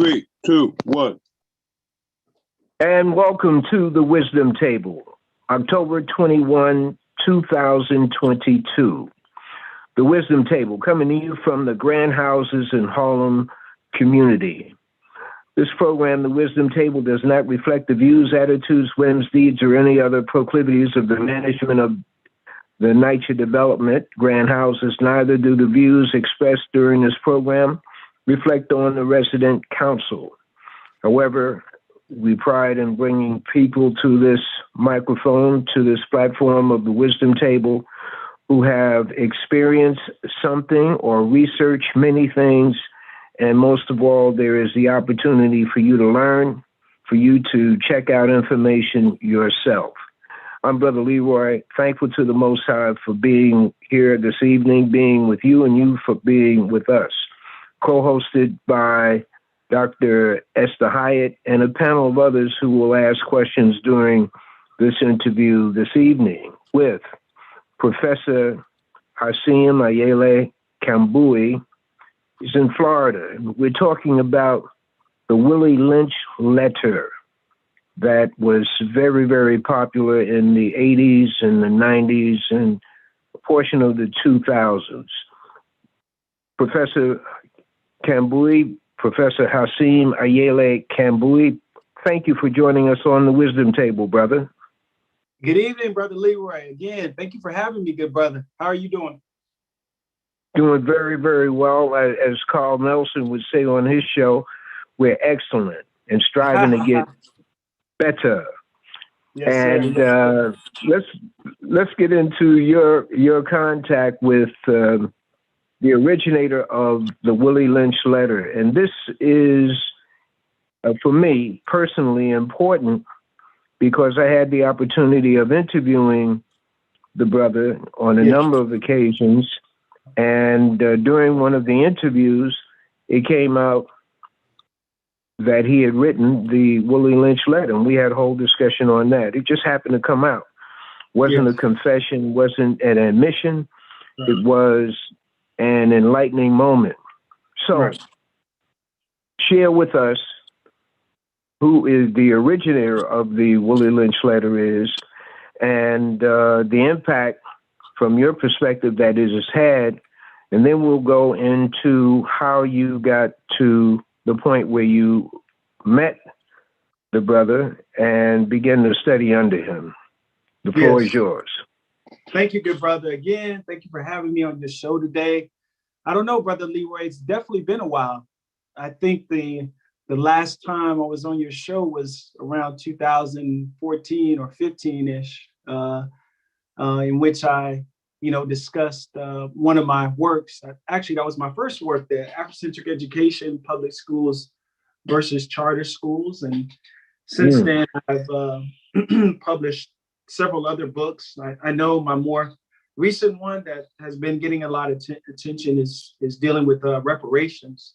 3, 2, 1. And welcome to the Wisdom Table, October 21, 2022. The Wisdom Table coming to you from the Grand Houses in Harlem community. This program, the Wisdom Table, does not reflect the views, attitudes, whims, deeds, or any other proclivities of the management of the NYCHA Development Grand Houses. Neither do the views expressed during this program reflect on the resident council. However, we pride in bringing people to this microphone, to this platform of the Wisdom Table, who have experienced something or researched many things. And most of all, there is the opportunity for you to learn, for you to check out information yourself. I'm Brother Leroy, thankful to the Most High for being here this evening, being with you, and you for being with us. Co-hosted by Dr. Esther Hyatt and a panel of others who will ask questions during this interview this evening with Professor Hassiem Ayele Kambui. He's in Florida. We're talking about the Willie Lynch letter that was very, very popular in the 80s and the 90s and a portion of the 2000s. Professor Kambui, Professor Hassiem Ayele Kambui, thank you for joining us on the Wisdom Table, brother. Good evening, Brother Leroy. Again, thank you for having me, good brother. How are you doing? Doing very, very well. As Carl Nelson would say on his show, we're excellent and striving to get better. Yes, and sir. let's get into your contact with the originator of the Willie Lynch letter. And this is, for me, personally important because I had the opportunity of interviewing the brother on a number of occasions. And during one of the interviews, it came out that he had written the Willie Lynch letter, and we had a whole discussion on that. It just happened to come out. Wasn't a confession, wasn't an admission. Right. It was an enlightening moment. So share with us who is the originator of the Willie Lynch letter is, and the impact from your perspective that it has had, and then we'll go into how you got to the point where you met the brother and began to study under him. The floor is yours. Thank you, good brother. Again, thank you for having me on your show today. I don't know, Brother Leroy, it's definitely been a while. I think the last time I was on your show was around 2014 or 15-ish, in which I discussed one of my works. Actually, that was my first work there, Afrocentric Education, Public Schools versus Charter Schools. And since then, I've published several other books. I know my more recent one that has been getting a lot of attention is dealing with reparations.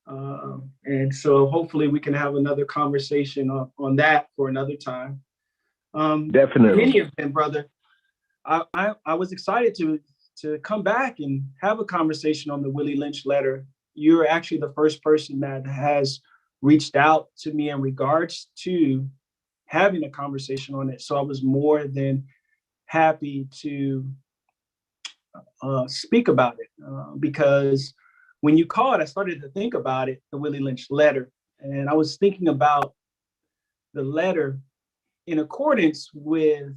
And so hopefully we can have another conversation on that for another time. Definitely. In any event, brother, I was excited to come back and have a conversation on the Willie Lynch letter. You're actually the first person that has reached out to me in regards to having a conversation on it. So I was more than happy to speak about it because when you called, I started to think about it, the Willie Lynch letter. And I was thinking about the letter in accordance with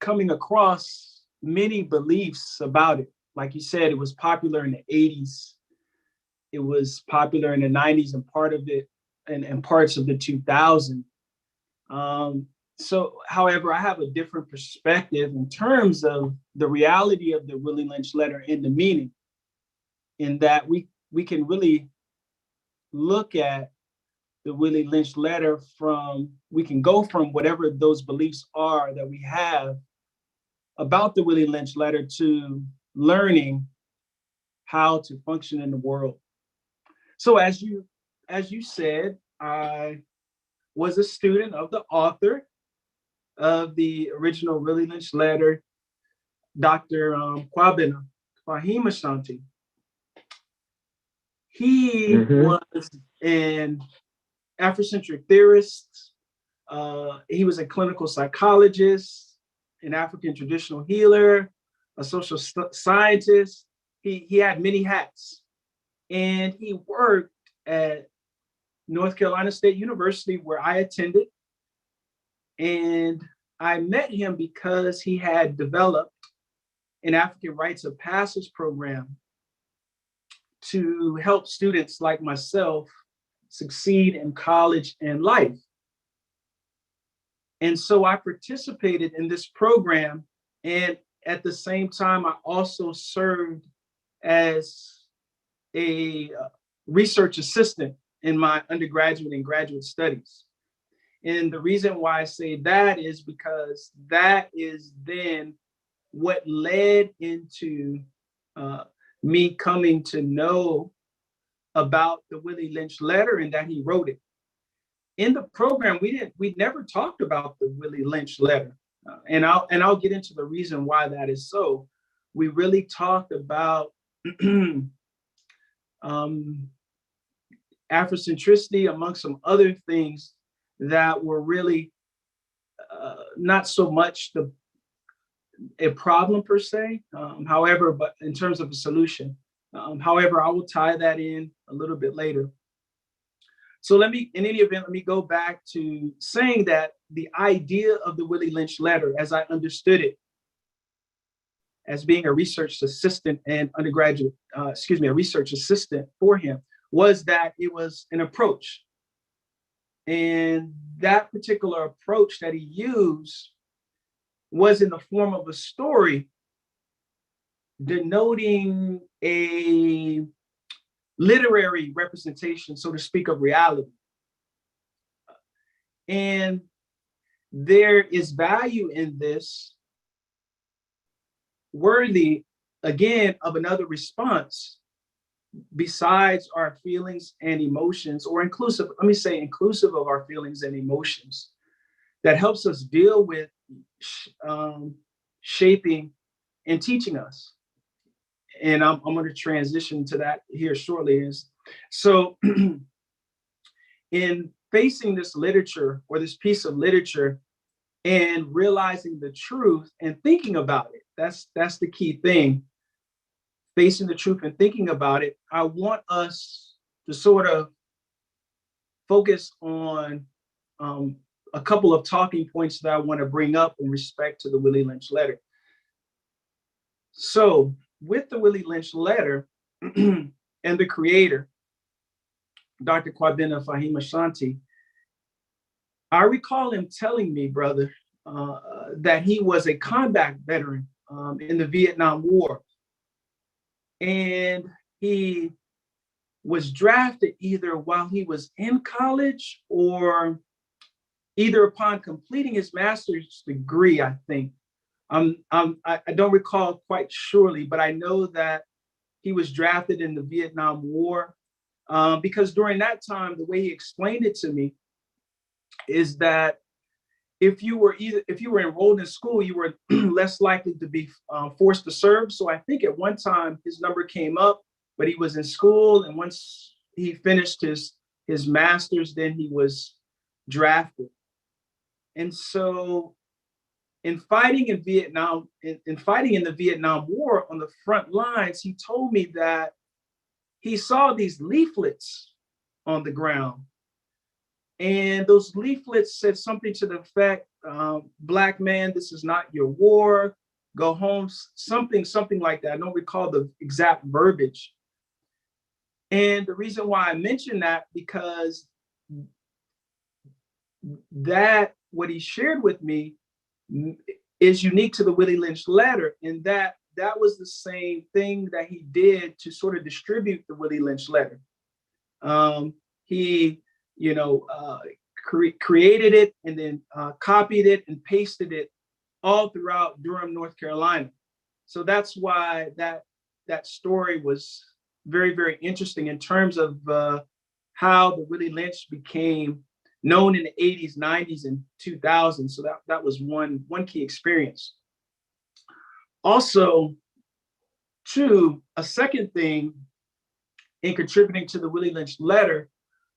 coming across many beliefs about it. Like you said, it was popular in the 80s. It was popular in the 90s and part of it and parts of the 2000s. So, however, I have a different perspective in terms of the reality of the Willie Lynch letter and the meaning, in that we can really look at the Willie Lynch letter we can go from whatever those beliefs are that we have about the Willie Lynch letter to learning how to function in the world. So as you said, I was a student of the author of the original Willie Lynch letter, Dr. Kwabena Fahim Ashanti. He Mm-hmm. was an Afrocentric theorist. He was a clinical psychologist, an African traditional healer, a social scientist. He had many hats, and he worked at North Carolina State University, where I attended. And I met him because he had developed an African Rites of Passage program to help students like myself succeed in college and life. And so I participated in this program. And at the same time, I also served as a research assistant in my undergraduate and graduate studies. And the reason why I say that is because that is then what led into me coming to know about the Willie Lynch letter and that he wrote it. In the program, we never talked about the Willie Lynch letter, and I'll get into the reason why that is so. We really talked about Afrocentricity, among some other things that were really not so much a problem per se, however, but in terms of a solution. However, I will tie that in a little bit later. So in any event, let me go back to saying that the idea of the Willie Lynch letter, as I understood it, as being a research assistant and a research assistant for him, was that it was an approach. And that particular approach that he used was in the form of a story denoting a literary representation, so to speak, of reality. And there is value in this, worthy, again, of another response besides our feelings and emotions, or inclusive, let me say inclusive of our feelings and emotions, that helps us deal with shaping and teaching us. And I'm going to transition to that here shortly. So in facing this literature or this piece of literature and realizing the truth and thinking about it, that's the key thing. Facing the truth and thinking about it, I want us to sort of focus on a couple of talking points that I want to bring up in respect to the Willie Lynch letter. So with the Willie Lynch letter and the creator, Dr. Kwabena Fahim Ashanti, I recall him telling me, brother, that he was a combat veteran in the Vietnam War. And he was drafted either while he was in college or either upon completing his master's degree, I think. I don't recall quite surely, but I know that he was drafted in the Vietnam War because during that time, the way he explained it to me is that if you were enrolled in school, you were less likely to be forced to serve. So I think at one time his number came up, but he was in school, and once he finished his master's, then he was drafted. And so in fighting in Vietnam, in fighting in the Vietnam War on the front lines, he told me that he saw these leaflets on the ground. And those leaflets said something to the effect, Black man, this is not your war, go home, something like that. I don't recall the exact verbiage. And the reason why I mention that, because that what he shared with me is unique to the Willie Lynch letter, in that was the same thing that he did to sort of distribute the Willie Lynch letter. He, created it and then copied it and pasted it all throughout Durham, North Carolina. So that's why that story was very, very interesting in terms of how the Willie Lynch became known in the 80s, 90s, and 2000s. So that was one key experience. Also, too, a second thing in contributing to the Willie Lynch letter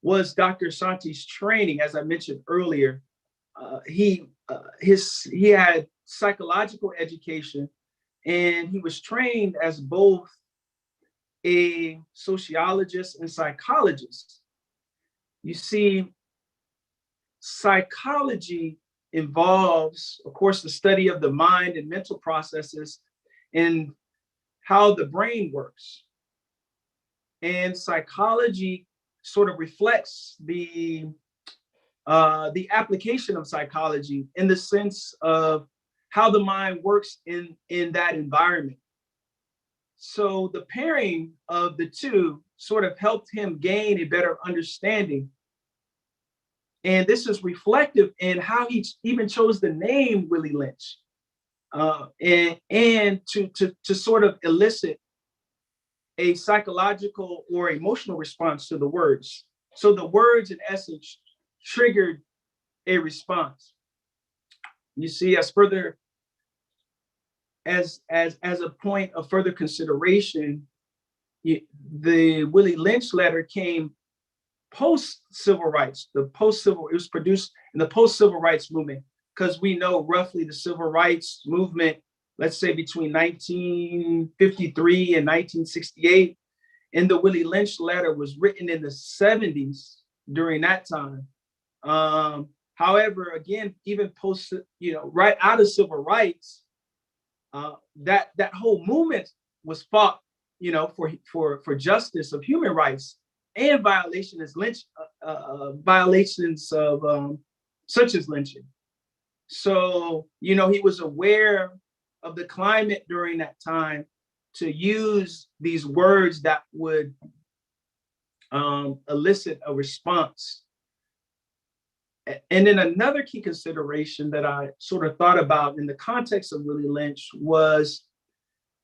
was Dr. Shanti's training. As I mentioned earlier, he had psychological education, and he was trained as both a sociologist and psychologist. You see, psychology involves, of course, the study of the mind and mental processes and how the brain works. And psychology sort of reflects the application of psychology in the sense of how the mind works in that environment. So the pairing of the two sort of helped him gain a better understanding. And this is reflective in how he even chose the name Willie Lynch, and to sort of elicit a psychological or emotional response to the words. So the words, in essence, triggered a response. You see, as a point of further consideration, the Willie Lynch letter came post-civil rights. It was produced in the post-civil rights movement, because we know roughly the civil rights movement, let's say between 1953 and 1968, and the Willie Lynch letter was written in the 70s during that time. However, again, even post, right out of civil rights, that whole movement was fought, for justice of human rights and violations of such as lynching. So, he was aware of the climate during that time to use these words that would elicit a response. And then another key consideration that I sort of thought about in the context of Willie Lynch was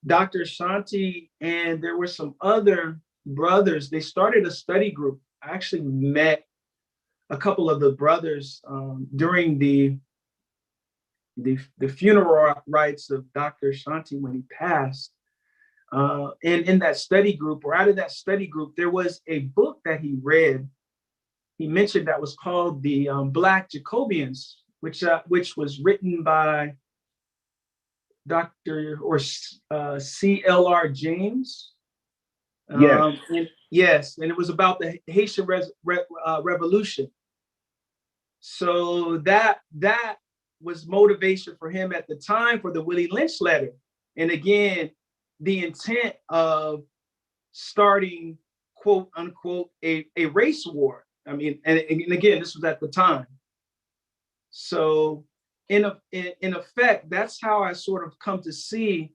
Dr. Shanti, and there were some other brothers. They started a study group. I actually met a couple of the brothers during the funeral rites of Dr. Shanti when he passed. And in that study group, or out of that study group, there was a book that he read. He mentioned that was called the Black Jacobians, which was written by Dr. or C.L.R. James. Yes. And it was about the Haitian Revolution. So that was motivation for him at the time for the Willie Lynch letter. And again, the intent of starting, quote unquote, a race war. I mean, and again, this was at the time. So in effect, that's how I sort of come to see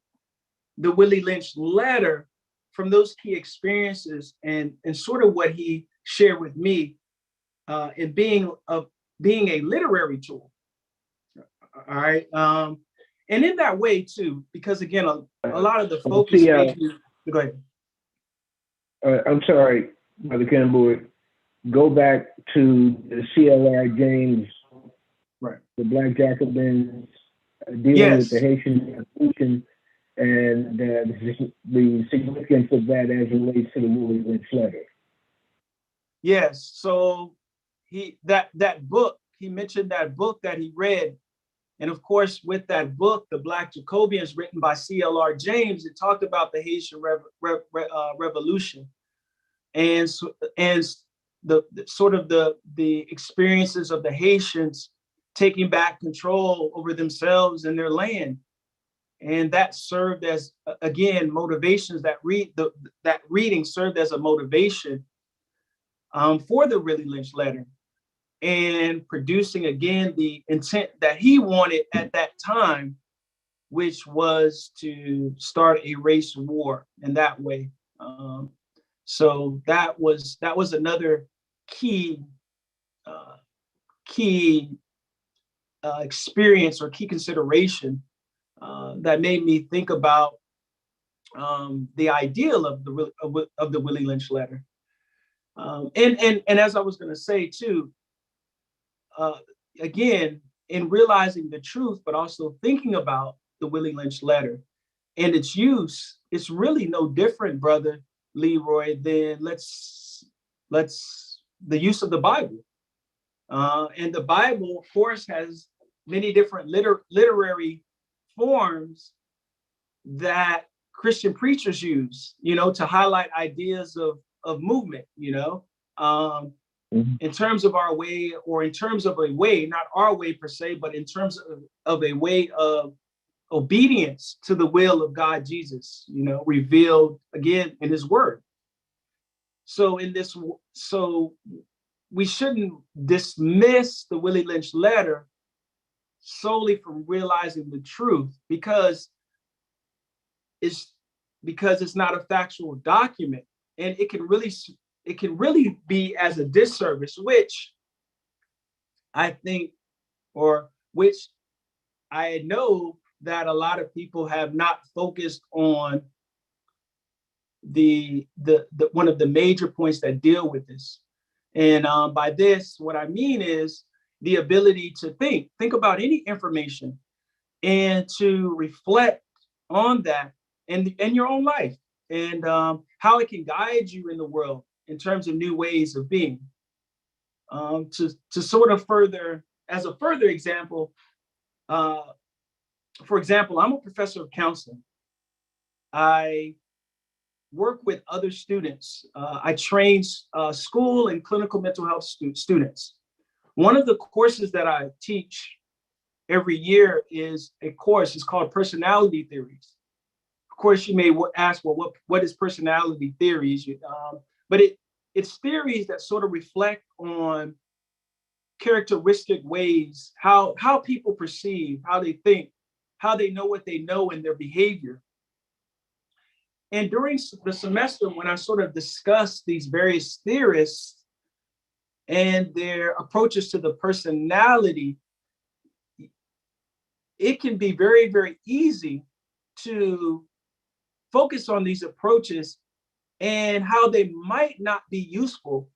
the Willie Lynch letter from those key experiences and sort of what he shared with me in being a literary tool. All right. And in that way too, because again, a lot of the focus. Go ahead. I'm sorry, Brother Kambui. Go back to the C.L.R. James, right? The Black Jacobins, dealing with the Haitian Revolution and the significance of that as it relates to the Willie Lynch letter. Yes. So that book, he mentioned that book that he read. And of course, with that book, The Black Jacobians, written by C.L.R. James, it talked about the Haitian Revolution and the sort of the experiences of the Haitians taking back control over themselves and their land. And that served as, again, motivations. That reading served as a motivation for the Willie Lynch letter, and producing, again, the intent that he wanted at that time, which was to start a race war in that way. So that was another key experience or key consideration that made me think about the ideal of the Willie Lynch letter. And as I was going to say too, again, in realizing the truth, but also thinking about the Willie Lynch letter and its use, it's really no different, brother Leroy, then let's the use of the Bible. And the Bible, of course, has many different literary forms that Christian preachers use, to highlight ideas of movement, in terms of our way, or in terms of a way, not our way per se, but in terms of a way of obedience to the will of God, Jesus, revealed again in his word. So we shouldn't dismiss the Willie Lynch letter solely from realizing the truth, because it's not a factual document, and it can really be as a disservice, which I think, or which I know that a lot of people have not focused on the one of the major points that deal with this. And by this, what I mean is the ability to think about any information and to reflect on that in your own life, and how it can guide you in the world in terms of new ways of being. To sort of further, as a further example, for example, I'm a professor of counseling. I work with other students. I train school and clinical mental health students. One of the courses that I teach every year is a course. It's called Personality Theories. Of course, you may ask, well, what is personality theories? But it's theories that sort of reflect on characteristic ways, how people perceive, how they think, how they know what they know in their behavior. And during the semester, when I sort of discuss these various theorists and their approaches to the personality, it can be very, very easy to focus on these approaches and how they might not be useful,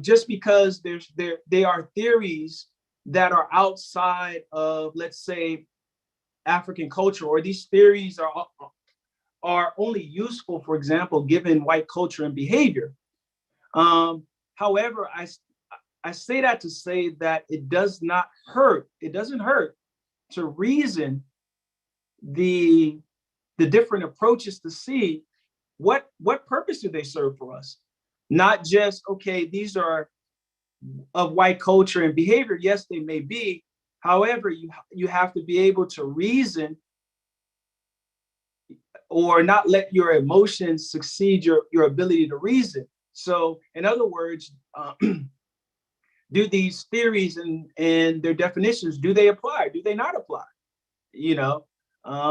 just because they are theories that are outside of, let's say, African culture, or these theories are only useful, for example, given white culture and behavior. However, I say that to say that it does not hurt. It doesn't hurt to reason the different approaches to see what purpose do they serve for us. Not just, okay, these are of white culture and behavior. Yes, they may be. However, you have to be able to reason, or not let your emotions succeed your ability to reason. So in other words, do these theories and their definitions, do they apply? Do they not apply?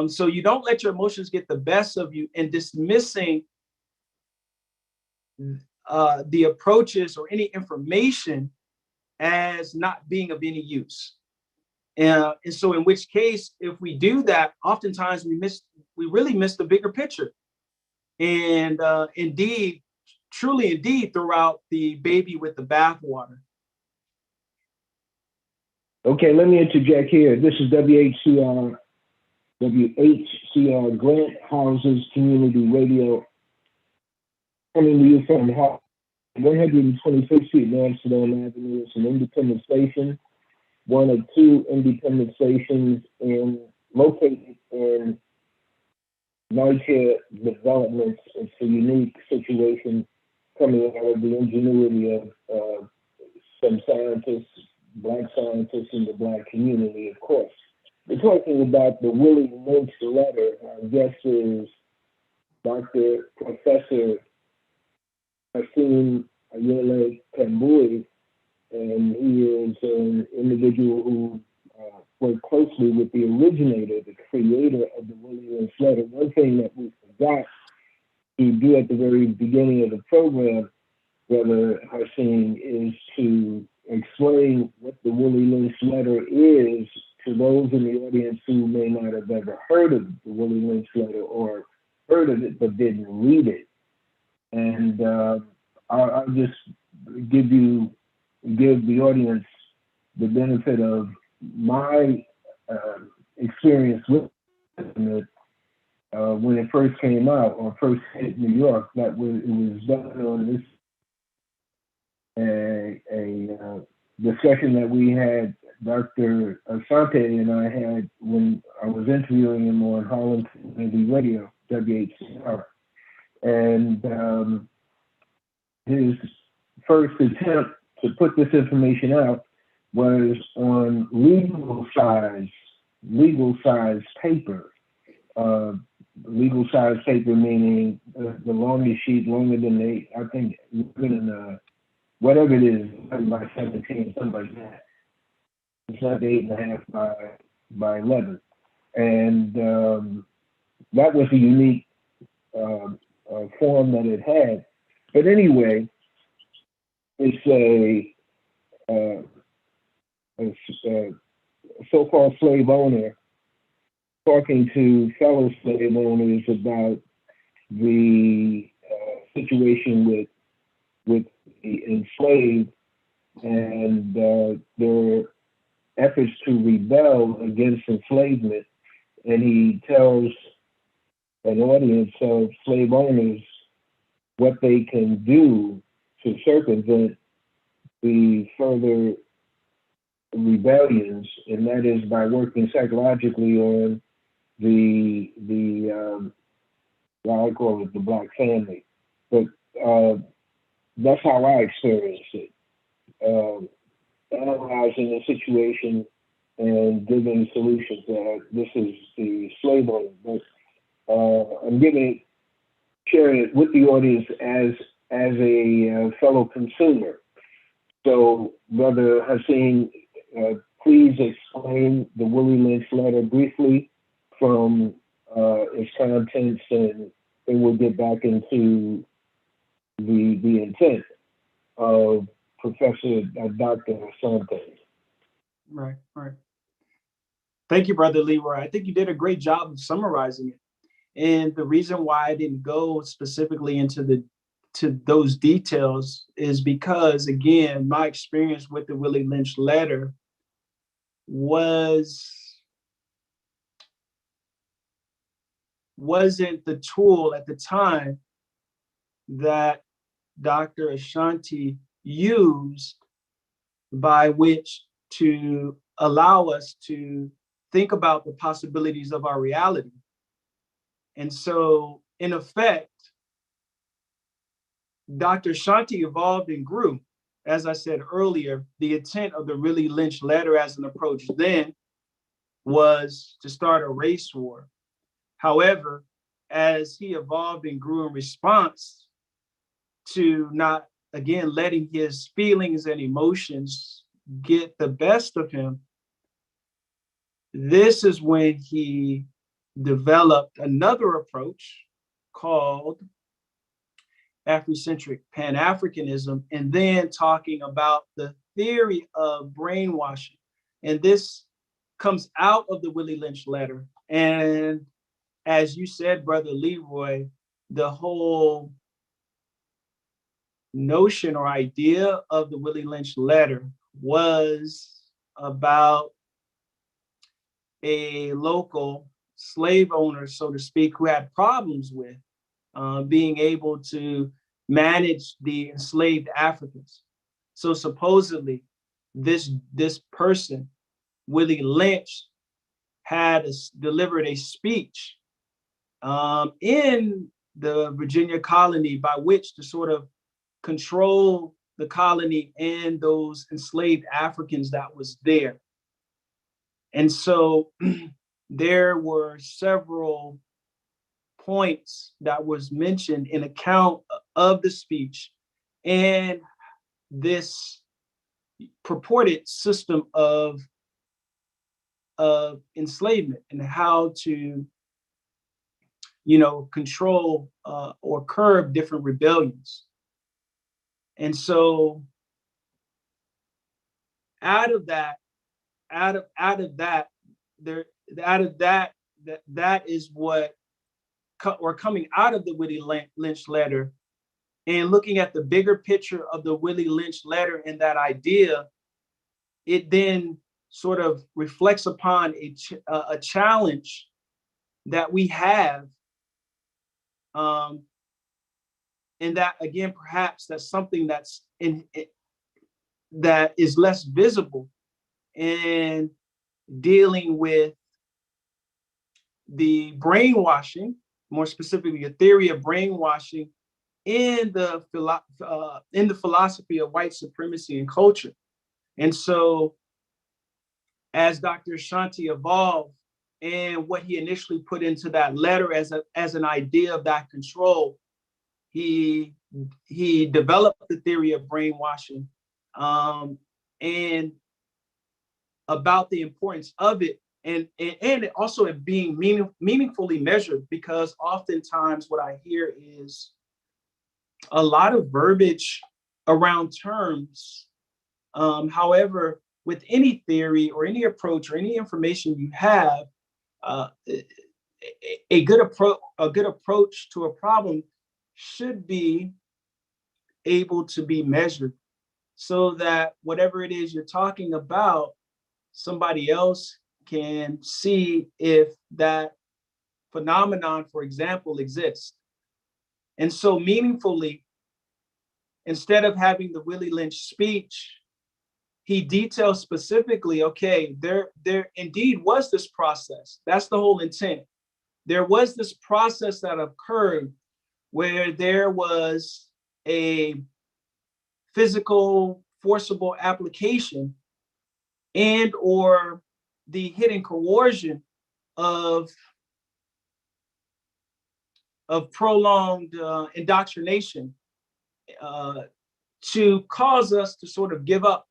So you don't let your emotions get the best of you in dismissing the approaches or any information as not being of any use. And so in which case, if we do that, oftentimes we really miss the bigger picture. And truly indeed, throw out the baby with the bathwater. Okay, let me interject here. This is WHCR Grant Houses Community Radio, coming to you from 125th Street in Amsterdam Avenue. It's an independent station, one of two independent stations located in larger developments. It's a unique situation coming out of the ingenuity of some scientists, Black scientists in the Black community, of course. We're talking about the Willie Lynch letter. Our guest is Professor Hassiem Ayele Kambui, and he is an individual who worked closely with the originator, the creator of the Willie Lynch letter. One thing that we forgot to do at the very beginning of the program, Brother Hassiem, is to explain what the Willie Lynch letter is to those in the audience who may not have ever heard of the Willie Lynch letter, or heard of it but didn't read it. And I'll just give the audience the benefit of my experience with it. when it first came out or first hit New York. It was done on this discussion that we had, Dr. Asante and I had when I was interviewing him on Harlem Community Radio, WHCR. And his first attempt to put this information out was on legal size paper. Legal size paper meaning the longest sheet, longer than I think, whatever it is, by 17, something like that. It's not 8.5 by 11. And that was a unique form that it had. But anyway, it's a so-called slave owner talking to fellow slave owners about the situation with the enslaved and their efforts to rebel against enslavement. And he tells an audience of slave owners what they can do to circumvent the further rebellions, and that is by working psychologically on the well, I call it the black family. But that's how I experienced it. Analyzing the situation and giving solutions. This is the slave owner, but I'm sharing it with the audience as a fellow consumer. So, Brother Hassiem, please explain the Willie Lynch letter briefly from its contents, and then we'll get back into the intent of Professor Dr. Asante. Right. Thank you, Brother Leroy. I think you did a great job of summarizing it. And the reason why I didn't go specifically into those details is because, again, my experience with the Willie Lynch letter wasn't the tool at the time that Dr. Asante used by which to allow us to think about the possibilities of our reality. And so, in effect, Dr. Asante evolved and grew. As I said earlier, the intent of the Willie Lynch letter as an approach then was to start a race war. However, as he evolved and grew in response to not, again, letting his feelings and emotions get the best of him, this is when he developed another approach called Afrocentric Pan-Africanism, and then talking about the theory of brainwashing. And this comes out of the Willie Lynch letter. And as you said, Brother Leroy, the whole notion or idea of the Willie Lynch letter was about a local slave owner, so to speak, who had problems with being able to manage the enslaved Africans. So supposedly, this person, Willie Lynch, had delivered a speech in the Virginia colony by which to sort of control the colony and those enslaved Africans that was there. And so there were several points that was mentioned in account of the speech and this purported system of enslavement and how to, control or curb different rebellions. And so out of that is what, or coming out of the Willie Lynch letter and looking at the bigger picture of the Willie Lynch letter and that idea, it then sort of reflects upon a challenge that we have Um, and that, again, perhaps that's something that's that is less visible in dealing with the brainwashing, more specifically, a theory of brainwashing in the philosophy of white supremacy and culture. And so, as Dr. Shanti evolved and what he initially put into that letter as an idea of that control, he developed the theory of brainwashing, and about the importance of it, and it also it being meaningfully measured, because oftentimes what I hear is a lot of verbiage around terms. However, with any theory or any approach or any information you have, a good approach to a problem should be able to be measured, so that whatever it is you're talking about, somebody else can see if that phenomenon, for example, exists. And so meaningfully, instead of having the Willie Lynch speech, he details specifically, okay, there indeed was this process. That's the whole intent. There was this process that occurred where there was a physical, forcible application and or the hidden coercion of prolonged indoctrination to cause us to sort of give up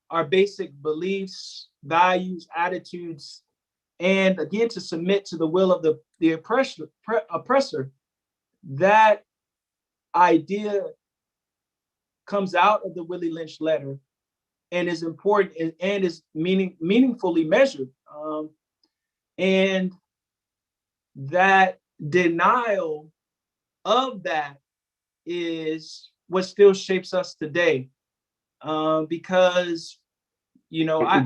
our basic beliefs, values, attitudes, and again, to submit to the will of the oppressor. That idea comes out of the Willie Lynch letter and is important and is meaningfully measured. And that denial of that is what still shapes us today. Because, I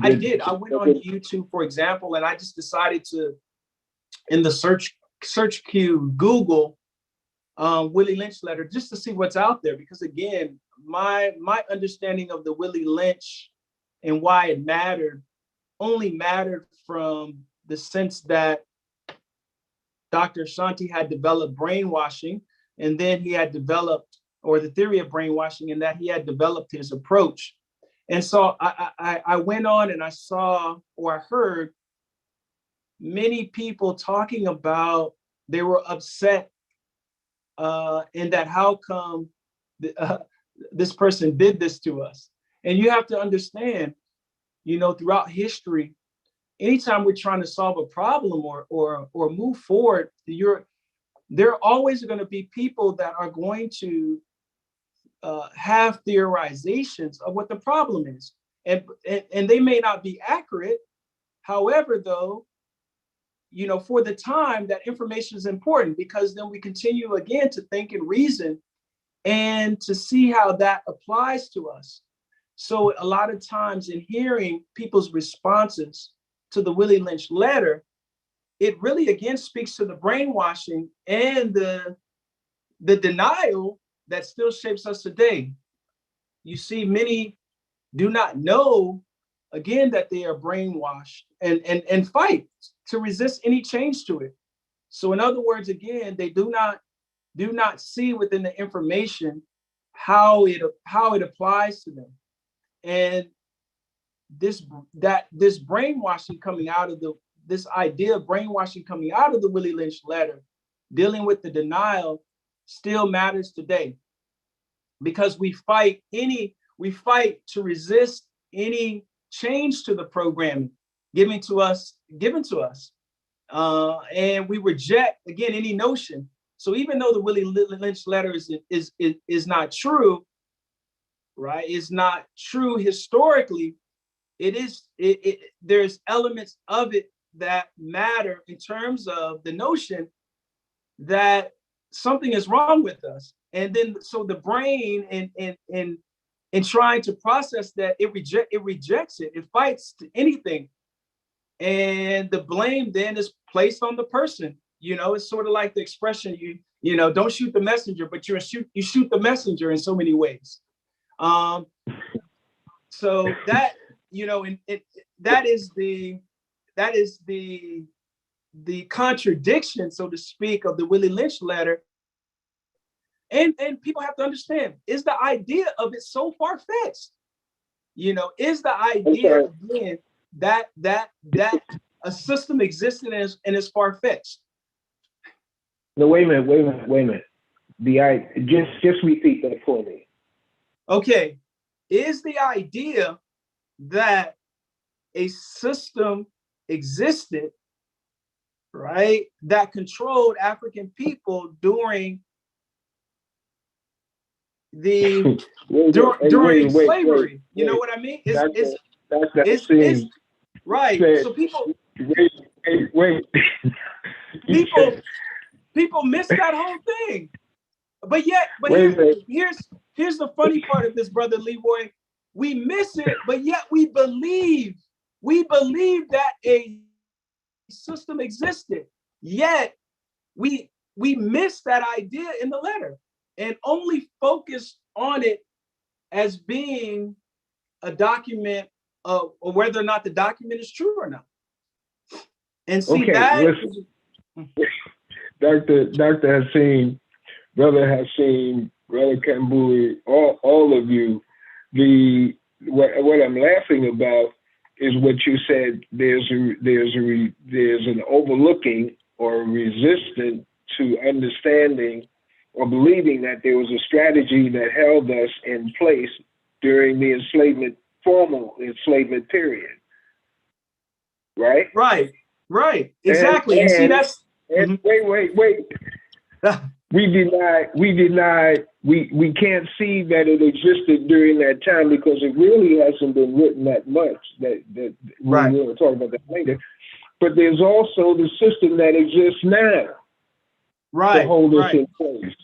went on YouTube, for example, and I just decided to, in the search queue, Google Willie Lynch letter, just to see what's out there. Because again, my understanding of the Willie Lynch and why it mattered only mattered from the sense that Dr. Shanti had developed brainwashing, and then he had developed, or the theory of brainwashing, and that he had developed his approach. And so I went on and I saw, or I heard many people talking about they were upset and that how come this person did this to us. And you have to understand, throughout history, anytime we're trying to solve a problem or move forward, there are always going to be people that are going to have theorizations of what the problem is, and they may not be accurate. However, though, for the time, that information is important, because then we continue again to think and reason and to see how that applies to us. So a lot of times, in hearing people's responses to the Willie Lynch letter, it really again speaks to the brainwashing and the denial that still shapes us today. You see, many do not know, again, that they are brainwashed and fight to resist any change to it. So in other words, again, they do not see within the information how it applies to them. And this brainwashing coming out of this idea of brainwashing coming out of the Willie Lynch letter, dealing with the denial, still matters today, because we fight to resist any change to the programming given to us, and we reject again any notion. So even though the Willie Lynch letter is not true, right? It's not true historically. There's elements of it that matter in terms of the notion that something is wrong with us. And then so the brain in trying to process that, it rejects it. It fights to anything. And the blame then is placed on the person. It's sort of like the expression, Don't shoot the messenger, but you shoot the messenger in so many ways. So that, and that is the contradiction, so to speak, of the Willie Lynch letter. And people have to understand, is the idea of it so far-fetched? Is the idea again that a system existed and is far-fetched? No, wait a minute. Just repeat that for me. Okay. Is the idea that a system existed, right, that controlled African people during during slavery? You know what I mean? It's right. So people people miss that whole thing. But here's the funny part of this, Brother Leroy. We miss it, but yet we believe that a system existed. Yet we miss that idea in the letter and only focus on it as being a document of, or whether or not the document is true or not. And see Dr. Hassiem, Brother Hassiem, Brother Kambui, all of you, what I'm laughing about is what you said. There's an overlooking or resistance to understanding or believing that there was a strategy that held us in place during the formal enslavement period. Right? Right. Exactly. And see, that's wait. We can't see that it existed during that time because it really hasn't been written that much. That right. We'll talk about that later. But there's also the system that exists now, right, to hold us in place.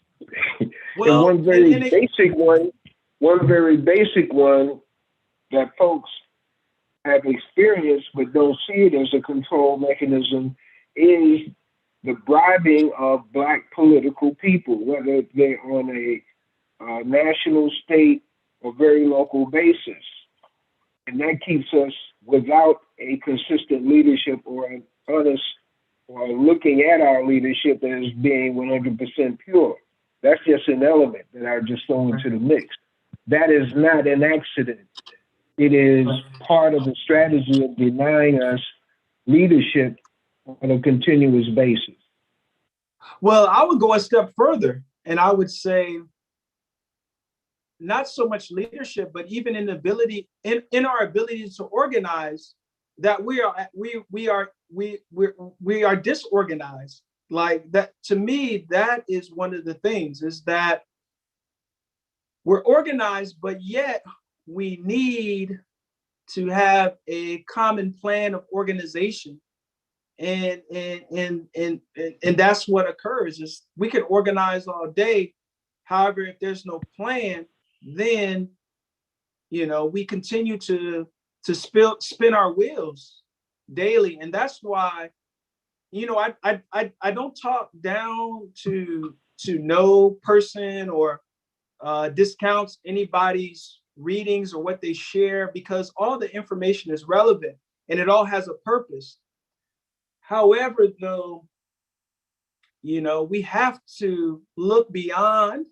Well, and one very basic one that folks have experienced but don't see it as a control mechanism is the bribing of Black political people, whether they're on a national, state, or very local basis. And that keeps us without a consistent leadership or an honest or looking at our leadership as being 100% pure. That's just an element that I just throw into the mix. That is not an accident. It is part of the strategy of denying us leadership on a continuous basis. Well, I would go a step further, and I would say not so much leadership, but even in our ability to organize, that we are disorganized. Like that, to me, that is one of the things, is that we're organized, but yet we need to have a common plan of organization. And that's what occurs, is we can organize all day. However, if there's no plan, then we continue to spin our wheels daily. And that's why I don't talk down to no person or discounts anybody's readings or what they share, because all the information is relevant and it all has a purpose. However, though, we have to look beyond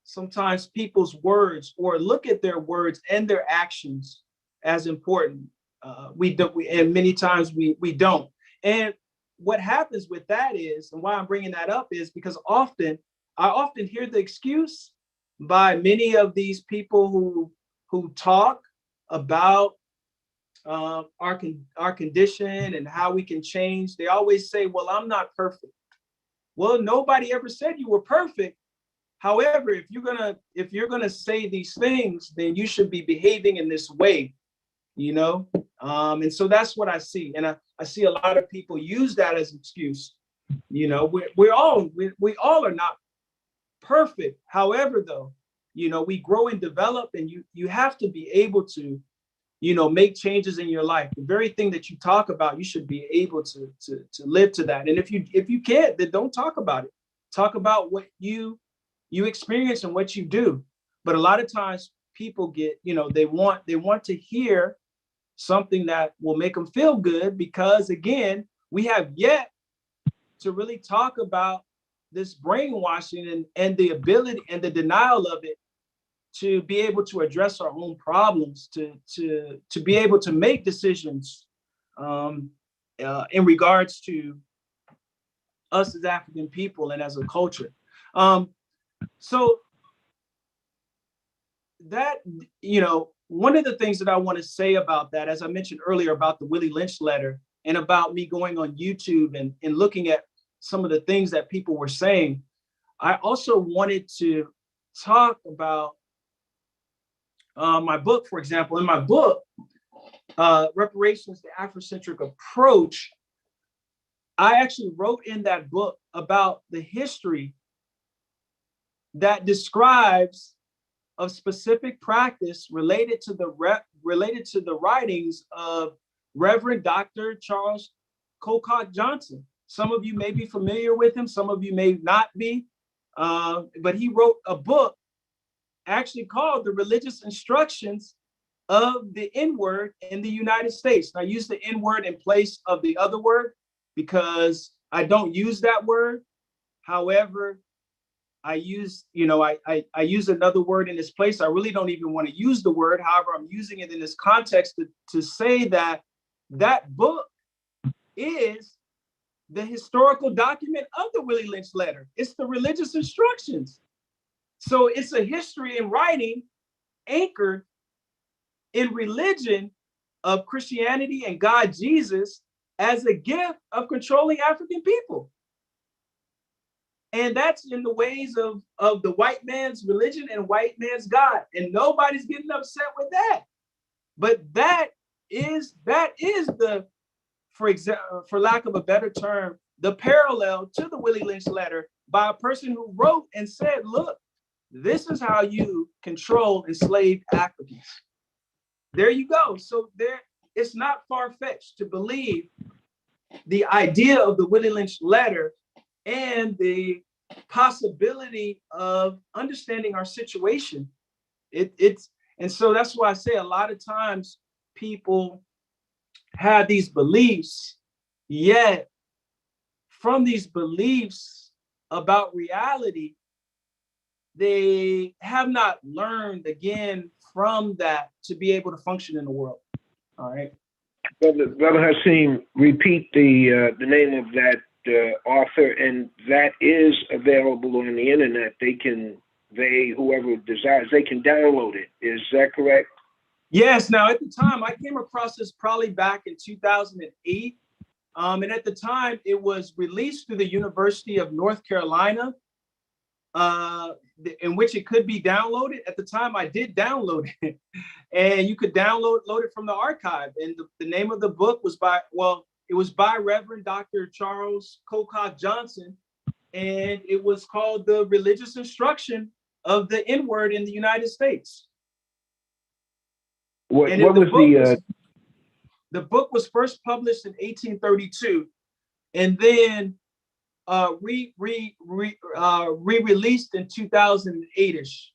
sometimes people's words, or look at their words and their actions as important. And many times we don't. And what happens with that is, and why I'm bringing that up, is because I often hear the excuse by many of these people who talk about our condition and how we can change. They always say, well, I'm not perfect. Well, nobody ever said you were perfect. However, if you're gonna say these things, then you should be behaving in this way, and so that's what I see. And I see a lot of people use that as an excuse. We all are not perfect. However, though, we grow and develop, and you have to be able to make changes in your life. The very thing that you talk about, you should be able to live to that. And if you can't, then don't talk about it. talk about what you experience and what you do. But a lot of times people get, they want to hear something that will make them feel good, because again, we have yet to really talk about this brainwashing and the ability and the denial of it to be able to address our own problems, to be able to make decisions in regards to us as African people and as a culture. So that, one of the things that I want to say about that, as I mentioned earlier about the Willie Lynch letter and about me going on YouTube and looking at some of the things that people were saying, I also wanted to talk about my book, for example. In my book, Reparations, the Afrocentric Approach, I actually wrote in that book about the history that describes of specific practice related to the writings of Reverend Dr. Charles Colcock Johnson. Some of you may be familiar with him, some of you may not be, but he wrote a book actually called The Religious Instructions of the N-Word in the United States. And I use the N-word in place of the other word because I don't use that word. However, I use, I use another word in this place. I really don't even want to use the word. However, I'm using it in this context to say that that book is the historical document of the Willie Lynch letter. It's the religious instructions. So it's a history in writing anchored in religion of Christianity and God Jesus as a gift of controlling African people. And that's in the ways of the white man's religion and white man's God. And nobody's getting upset with that. But that is the, for lack of a better term, the parallel to the Willie Lynch letter by a person who wrote and said, look, this is how you control enslaved Africans. There you go. So it's not far-fetched to believe the idea of the Willie Lynch letter and the possibility of understanding our situation. And so that's why I say a lot of times people have these beliefs, yet from these beliefs about reality, they have not learned again from that to be able to function in the world. All right. Brother Hassiem, repeat the name of that author, and that is available on the internet. Whoever desires, they can download it. Is that correct? Yes. Now, at the time, I came across this probably back in 2008. And at the time, it was released through the University of North Carolina, in which it could be downloaded. At the time, I did download it, and you could load it from the archive. And the name of the book was by Reverend Dr. Charles Colcock Johnson, and it was called The Religious Instruction of the N-Word in the United States. The book was first published in 1832, and then re-released in 2008-ish.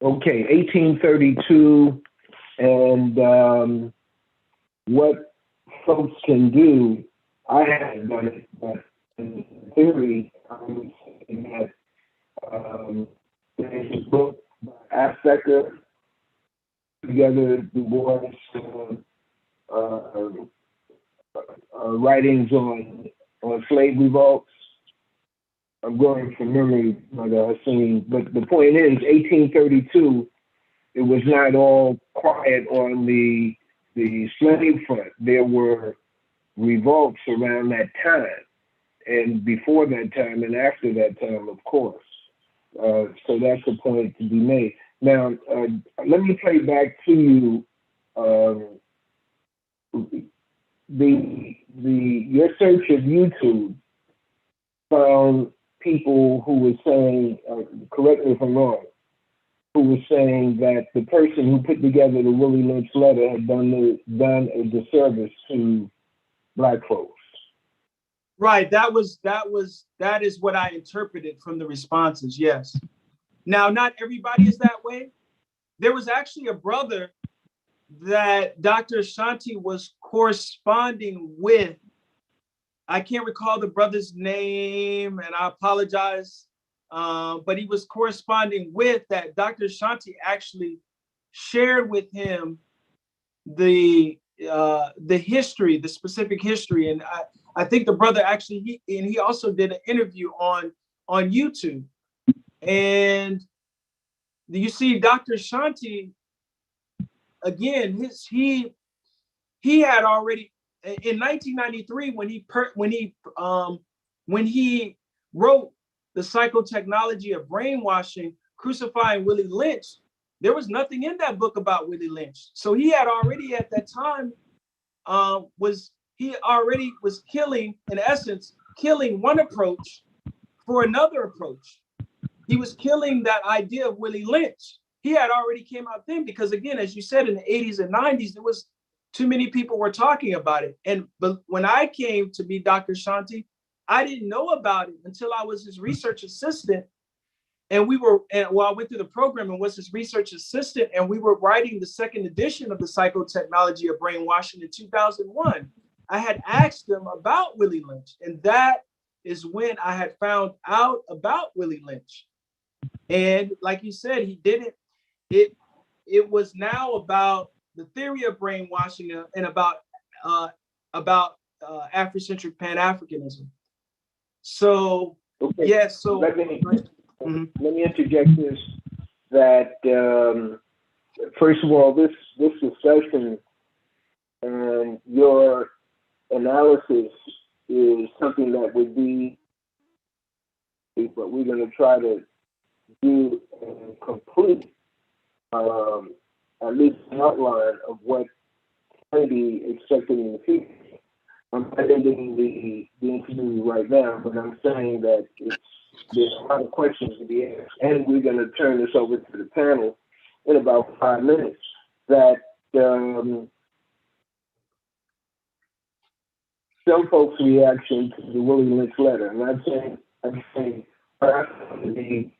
Okay, 1832, and what folks can do, I haven't done it, but in theory, I'm saying that there's a book by Africa, together Du Bois, writings on slave revolts. I'm going from memory, but the point is, 1832, it was not all quiet on the slave front. There were revolts around that time, and before that time, and after that time, of course. So that's a point to be made. Now, let me play back to you your search of YouTube found people who were saying, correct me if I'm wrong, who were saying that the person who put together the Willie Lynch letter had done a disservice to Black folks. Right. That is what I interpreted from the responses. Yes. Now, not everybody is that way. There was actually a brother that Dr. Ashanti was corresponding with. I can't recall the brother's name, and I apologize. But he was corresponding with that. Dr. Ashanti actually shared with him the history, the specific history, and I think the brother actually he also did an interview on YouTube. And you see, Dr. Shanti, again, he had already in 1993 when he wrote the psychotechnology of brainwashing, crucifying Willie Lynch. There was nothing in that book about Willie Lynch. So he had already at that time was killing, in essence, killing one approach for another approach. He was killing that idea of Willie Lynch. He had already came out then because, again, as you said, in the 80s and 90s, there was too many people were talking about it. But when I came to be Dr. Shanti, I didn't know about it until I was his research assistant. I went through the program and was his research assistant, and we were writing the second edition of the psychotechnology of brainwashing in 2001. I had asked him about Willie Lynch, and that is when I had found out about Willie Lynch. And like you said, he did it. It was now about the theory of brainwashing and about Afrocentric Pan-Africanism. So, okay. yes. So let me interject this. That first of all, this discussion and your analysis is something that would be, but we're going to try to do a complete, at least an outline of what can be expected in the future. I'm not ending the interview right now, but I'm saying that there's a lot of questions to be asked, and we're going to turn this over to the panel in about 5 minutes. That some folks' reaction to the Willie Lynch letter, and I'm saying perhaps the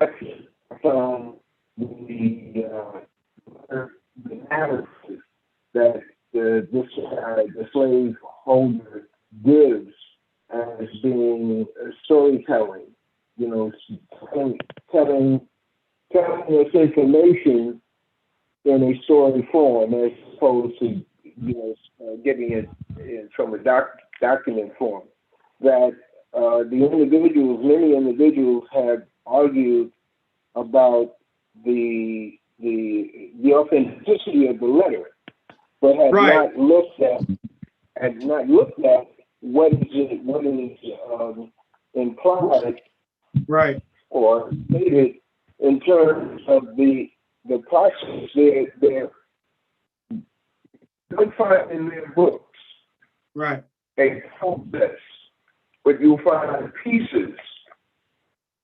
exception from the analysis that the slaveholder gives as being storytelling, telling us information in a story form as opposed to giving it from a document form. That many individuals have argued about the authenticity of the letter, but have not looked at what is implied, right, or stated in terms of the process. They're don't find in their books, right, a process, but you'll find pieces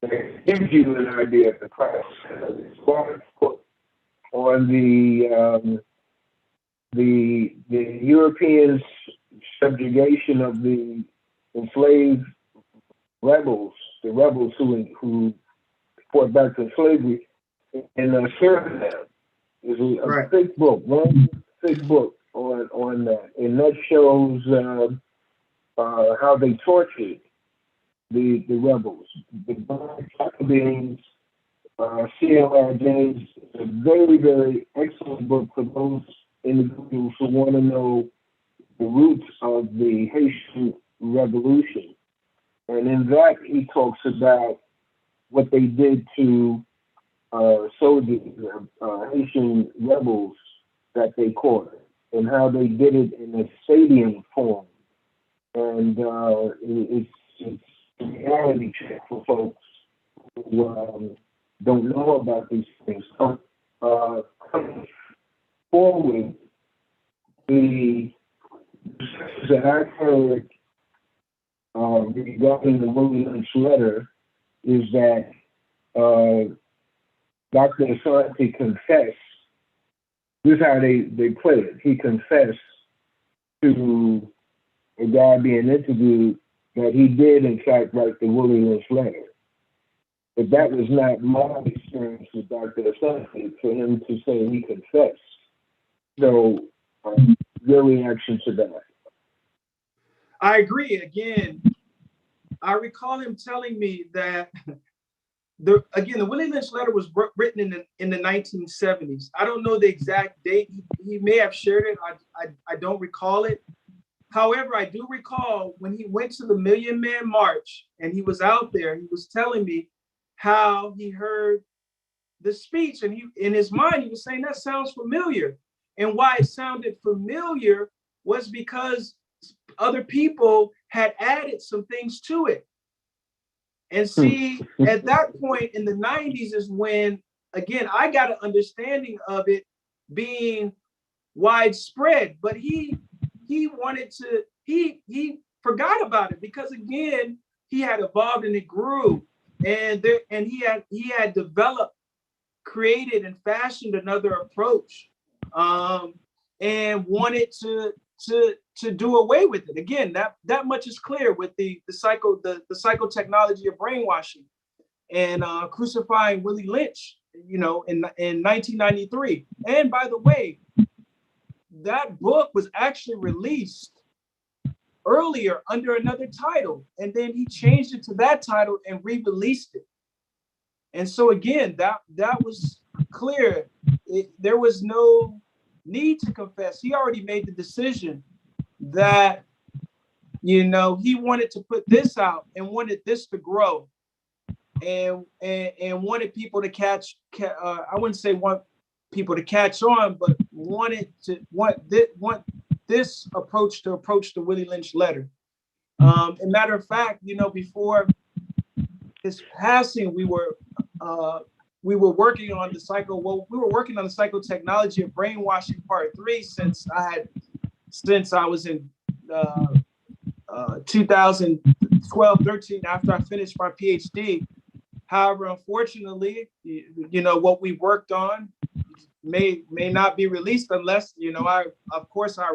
that give you an idea of the process. It's one foot on the Europeans' subjugation of the enslaved rebels, the rebels who fought back to slavery, in Suriname. There's a big book, one big book on that, and that shows how they tortured the rebels. The James, C.L.R. James, is a very, very excellent book for those individuals who want to know the roots of the Haitian Revolution. And in that, he talks about what they did to soldiers, Haitian rebels that they caught, and how they did it in a stadium form. And it's a reality check for folks who don't know about these things. Coming forward, the discussions that I've heard regarding the Willie Lynch letter is that Dr. Asante confessed. This is how they put it. He confessed to a guy being interviewed that he did, in fact, write the Willie Lynch letter. But that was not my experience with Dr. Asante for him to say he confessed. So, your reaction to that? I agree. Again, I recall him telling me that the Willie Lynch letter was written in the 1970s. I don't know the exact date. He may have shared it. I don't recall it. However, I do recall when he went to the Million Man March and he was out there, he was telling me how he heard the speech, and he, in his mind, he was saying that sounds familiar. And why it sounded familiar was because other people had added some things to it. And see, at that point in the 90s is when, again, I got an understanding of it being widespread, but he wanted to, he forgot about it because, again, he had evolved and it grew, and he had developed, created and fashioned another approach, and wanted to do away with it. Again, that much is clear with the psychotechnology of brainwashing and crucifying Willie Lynch, in 1993. And by the way, that book was actually released earlier under another title, and then he changed it to that title and re-released it. And so again, that was clear. There was no need to confess. He already made the decision that, he wanted to put this out and wanted this to grow, and wanted people to catch. I wouldn't say want people to catch on, but want this approach to approach the Willie Lynch letter. As a matter of fact, before his passing, we were working on the psychotechnology of brainwashing part 3 since I was in 2012-13 after I finished my PhD. However, unfortunately, what we worked on may not be released unless, I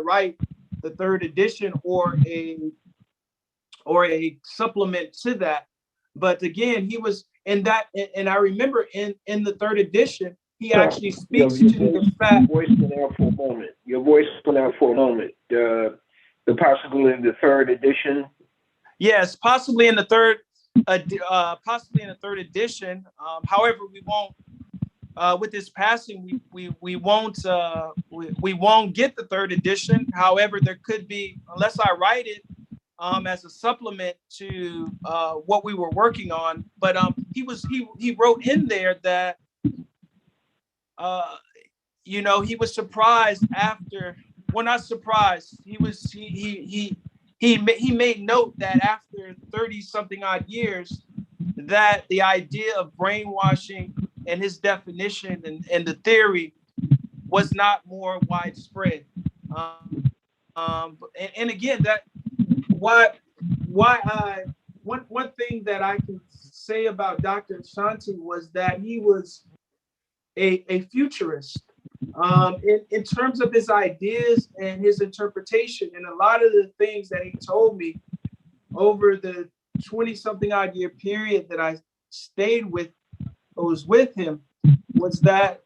write the 3rd edition or a supplement to that. But again, he was in that, and I remember in the 3rd edition, he actually speaks to the fact. Your voice went out for a moment. The possibility of the 3rd edition. Yes, possibly in the third edition. However, we won't. With his passing, we won't get the 3rd edition. However, there could be, unless I write it as a supplement to what we were working on. But he wrote in there that he was surprised after. Well, not surprised. He made note that after 30-something odd years, that the idea of brainwashing and his definition and the theory was not more widespread. And again, that one thing that I can say about Dr. Asante was that he was a futurist in terms of his ideas and his interpretation. And a lot of the things that he told me over the 20-something odd year period that I was with him was that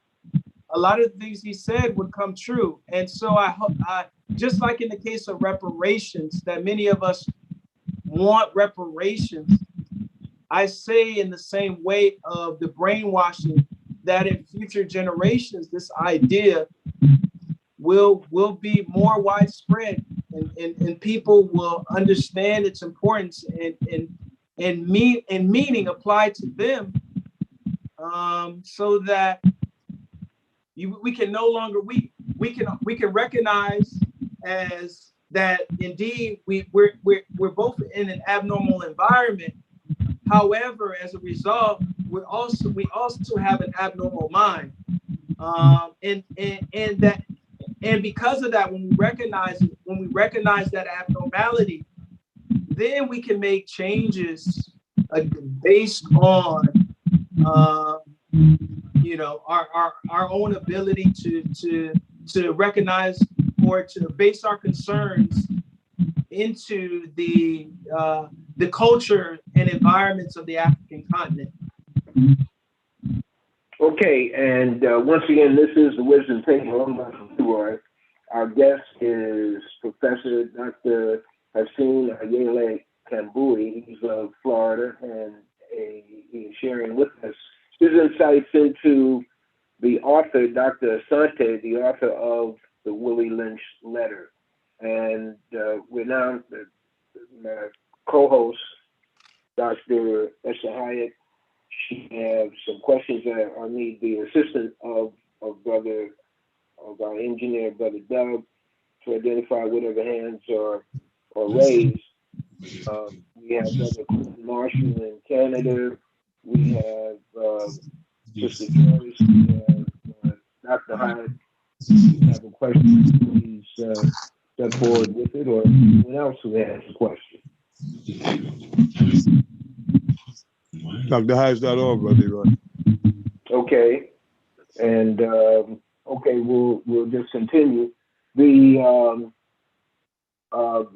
a lot of the things he said would come true. And so I just like in the case of reparations, that many of us want reparations, I say in the same way of the brainwashing, that in future generations, this idea will be more widespread, and people will understand its importance and meaning applied to them, so that we can no longer we can recognize as that indeed we're both in an abnormal environment. However, as a result, we also have an abnormal mind, and because of that, when we recognize that abnormality, then we can make changes based on our own ability to recognize or to base our concerns into the culture and environments of the African continent. Okay, and once again, this is the Wisdom Table. I'm Dr. Leroy. Our guest is Professor Dr. Hassiem Ayele Kambui. He's of Florida, and he's sharing with us his insights into the author, Dr. Asante, the author of the Willie Lynch Letter. And we're now, my co-host, Dr. Esther Hyatt, she has some questions that I need the assistance of our engineer, Brother Doug, to identify whatever hands are raised. We have Brother Quentin Marshall in Canada. We have Sister Joyce. We have Dr. Hyatt. If you have a question, please step forward with it, or anyone else who has a question. Dr. Hyatt's not on, Brother Leroy. Okay, and okay, we'll just continue. The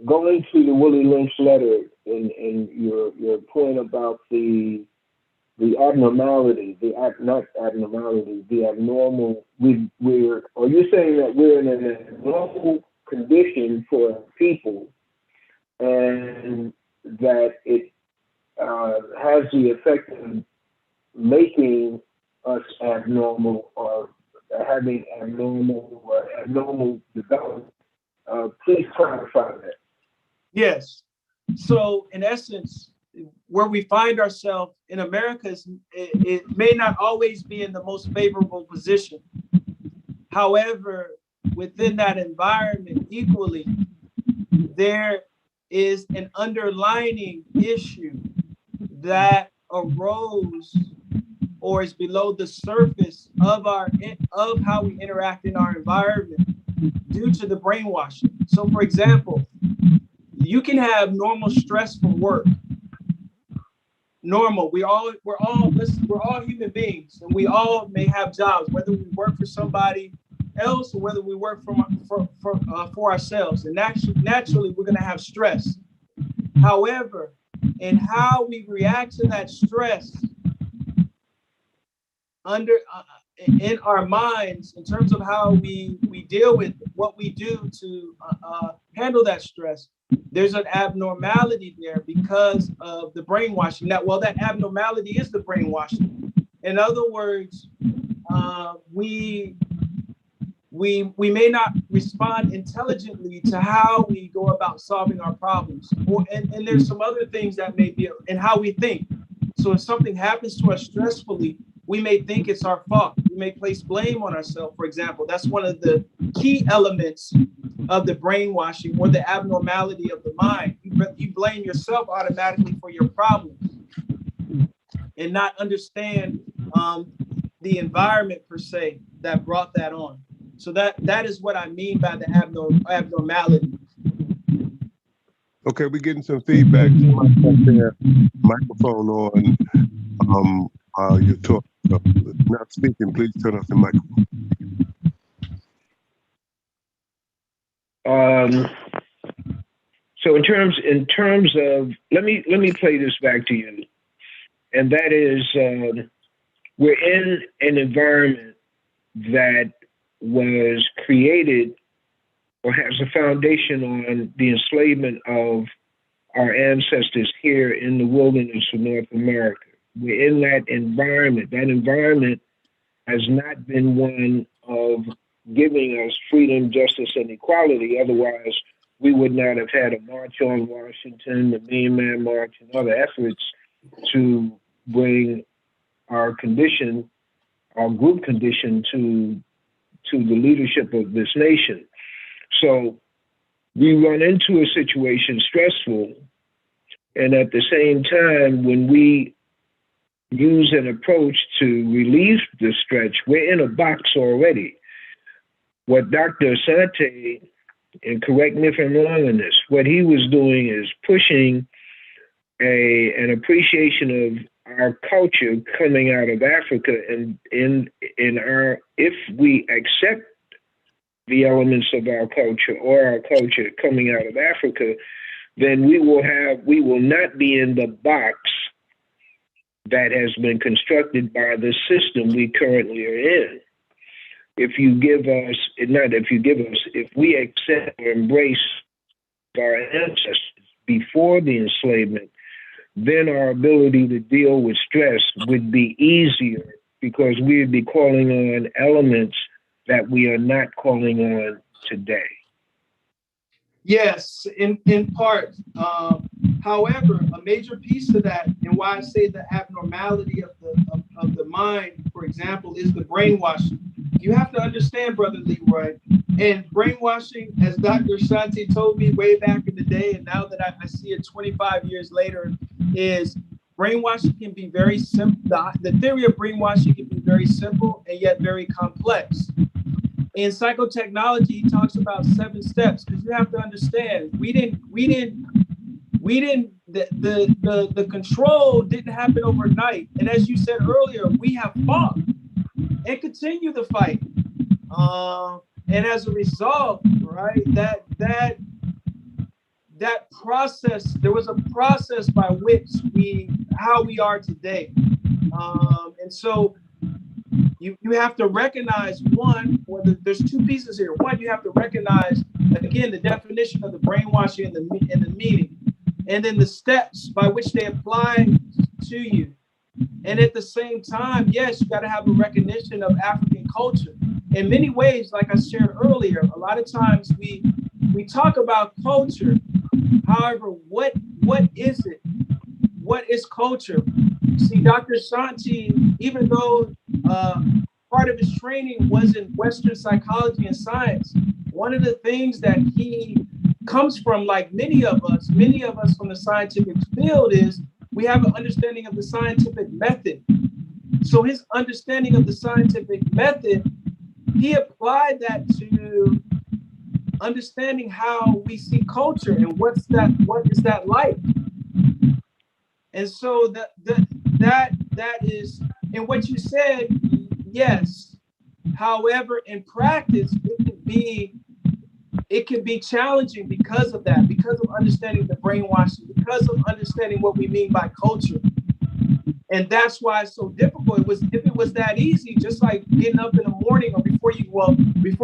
going to the Willie Lynch letter and your point about the abnormality, not abnormality, the abnormal. Are you saying that we're in an abnormal condition for people, and that it has the effect of making us abnormal or having abnormal development? Please clarify that. Yes. So in essence, where we find ourselves in America, it may not always be in the most favorable position. However, within that environment equally, there is an underlying issue that arose or is below the surface of how we interact in our environment due to the brainwashing. So for example, you can have normal stress from work. Normal. We're all human beings, and we all may have jobs, whether we work for somebody else or whether we work for ourselves. And naturally, we're going to have stress. However, in how we react to that stress in our minds, in terms of how we deal with what we do to handle that stress, there's an abnormality there because of the brainwashing. That abnormality is the brainwashing. In other words, we may not respond intelligently to how we go about solving our problems, and there's some other things that may be in how we think. So if something happens to us stressfully, we may think it's our fault. We may place blame on ourselves, for example. That's one of the key elements of the brainwashing or the abnormality of the mind. You blame yourself automatically for your problems and not understand the environment per se that brought that on. So that is what I mean by the abnormality. Okay, we're getting some feedback. Microphone on while you're talking. Not speaking, please turn off the microphone. So in terms of, let me play this back to you, and that is, we're in an environment that was created or has a foundation on the enslavement of our ancestors here in the wilderness of North America. We're in that environment. That environment has not been one of giving us freedom, justice, and equality. Otherwise, we would not have had a march on Washington, the Million Man March, and other efforts to bring our condition, our group condition, to the leadership of this nation. So we run into a situation stressful, and at the same time, when we use an approach to relieve the stretch, we're in a box already. What Dr. Asante, and correct me if I'm wrong on this, what he was doing is pushing an appreciation of our culture coming out of Africa, and if we accept the elements of our culture or our culture coming out of Africa, then we will not be in the box that has been constructed by the system we currently are in. If we accept or embrace our ancestors before the enslavement, then our ability to deal with stress would be easier because we would be calling on elements that we are not calling on today. Yes, in part. However, a major piece of that, and why I say the abnormality of the mind, for example, is the brainwashing. You have to understand, Brother Leroy, and brainwashing, as Dr. Shanti told me way back in the day, and now that I see it 25 years later, is brainwashing can be very simple. The theory of brainwashing can be very simple and yet very complex. In psychotechnology, he talks about 7 steps, because you have to understand, the control didn't happen overnight. And as you said earlier, we have fought and continue to fight. And as a result, right, that process, there was a process by which how we are today. And so you have to recognize there's 2 pieces here. One, you have to recognize, again, the definition of the brainwashing and the meaning, and then the steps by which they apply to you. And at the same time, yes, you got to have a recognition of African culture. In many ways, like I shared earlier, a lot of times we talk about culture. However, what is it? What is culture? See, Dr. Shanti, even though part of his training was in Western psychology and science, one of the things that he comes from, like many of us from the scientific field, is we have an understanding of the scientific method. So his understanding of the scientific method, he applied that to understanding how we see culture and what is that like. And so that is, and what you said, yes. However, in practice, it can be challenging because of that, because of understanding the brainwashing, because of understanding what we mean by culture. And that's why it's so difficult. If it was that easy, just like getting up in the morning, or before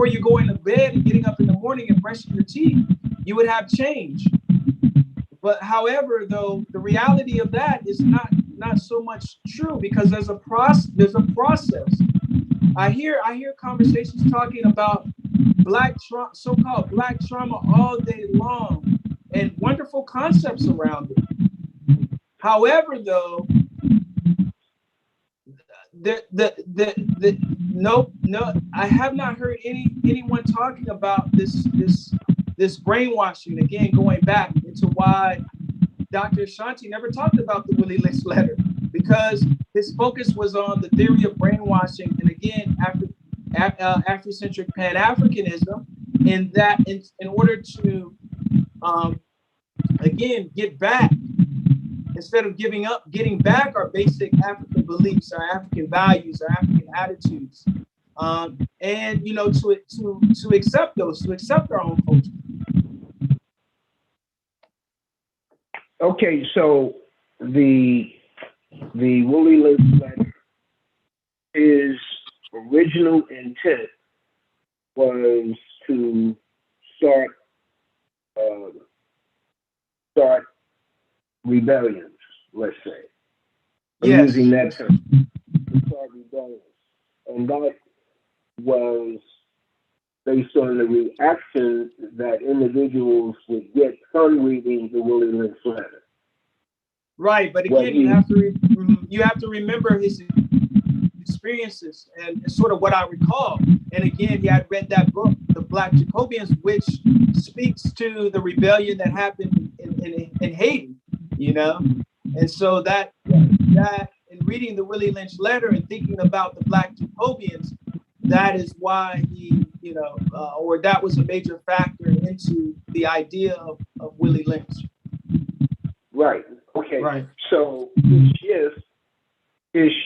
you go into bed and getting up in the morning and brushing your teeth, you would have change. But however, though, the reality of that is not so much true, because there's a process. I hear conversations talking about so-called black trauma all day long, and wonderful concepts around it. However, though, no, I have not heard anyone talking about this brainwashing. Again, going back into why Dr. Shanti never talked about the Willie Lynch letter, because his focus was on the theory of brainwashing, and again, Afrocentric Pan-Africanism, in order to again get back, instead of getting back our basic African beliefs, our African values, our African attitudes, and to accept those, to accept our own culture. Okay, so the Willie Lynch letter, his original intent was to start rebellions, let's say. I'm using that term, to start rebellions. And that was based on the reaction that individuals would get from reading the Willie Lynch letter. Right, but again, you have to remember his experiences, and sort of what I recall. And again, he had read that book, The Black Jacobians, which speaks to the rebellion that happened in Haiti, and so that in reading the Willie Lynch letter and thinking about the Black Jacobians, that is why he, or that was a major factor into the idea of Willie Lynch. Right. Okay. Right. So his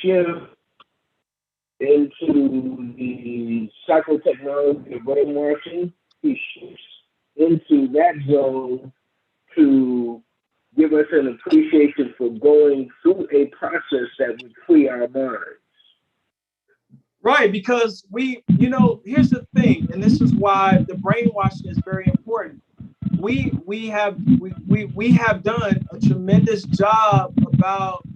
shift into the psychotechnology of brainwashing, he shifts into that zone to give us an appreciation for going through a process that would free our minds. Right, because here's the thing, and this is why the brainwashing is very important. We have done a tremendous job about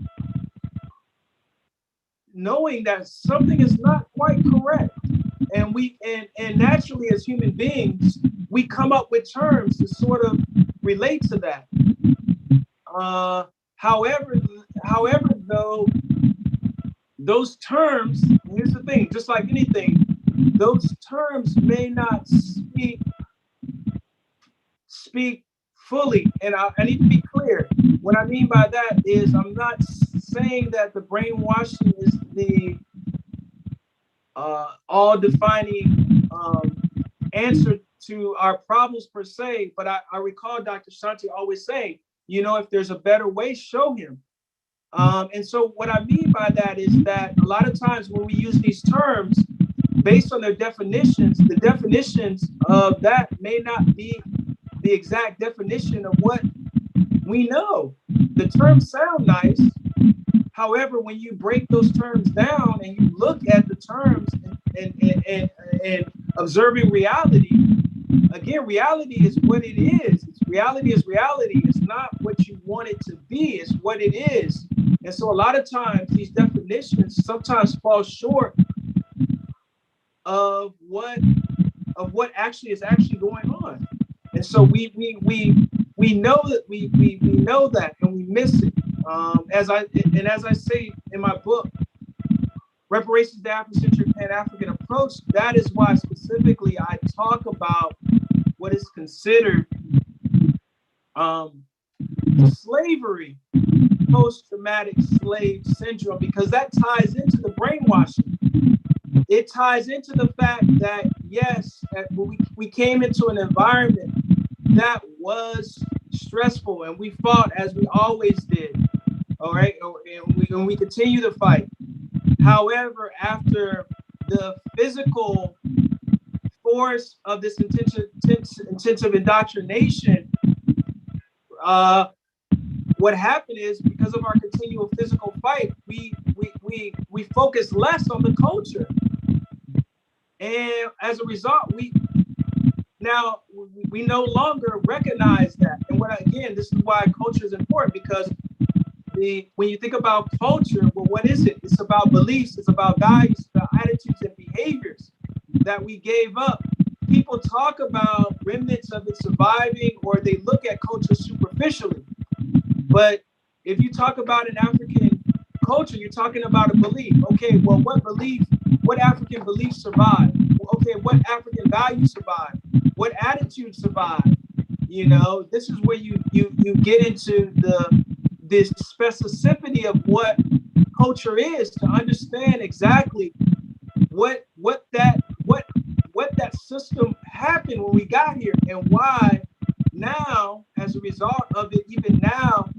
knowing that something is not quite correct, and and naturally as human beings we come up with terms to sort of relate to that. However, though, those terms, here's the thing, just like anything, those terms may not speak fully. And I need to be clear. What I mean by that is I'm not saying that the brainwashing is the all-defining answer to our problems per se, but I recall Dr. Shanti always saying, if there's a better way, show him. And so what I mean by that is that a lot of times when we use these terms based on their definitions, the definitions of that may not be the exact definition of what we know. The terms sound nice. However, when you break those terms down and you look at the terms and observing reality, again, reality is what it is. Reality is reality. It's not what you want it to be. It's what it is. And so a lot of times these definitions sometimes fall short of what actually is going on. And so we know that we know that, and we miss it. As I say in my book, Reparations: The Afrocentric Pan-African Approach, that is why specifically I talk about what is considered slavery, post-traumatic slave syndrome, because that ties into the brainwashing. It ties into the fact that, yes, we came into an environment that was stressful, and we fought as we always did, all right? And we continue to fight. However, after the physical force of this intensive indoctrination, what happened is, because of our continual physical fight, we focus less on the culture, and as a result, we no longer recognize that. And again, this is why culture is important, because when you think about culture, well, what is it? It's about beliefs, it's about values, it's about attitudes and behaviors that we gave up. People talk about remnants of it surviving, or they look at culture superficially. But if you talk about an African culture, you're talking about a belief. Okay, well, what African beliefs survive? Okay, what African values survive? What attitudes survive? This is where you get into this specificity of what culture is, to understand exactly what that system happened when we got here, and why now, as a result of it, even now,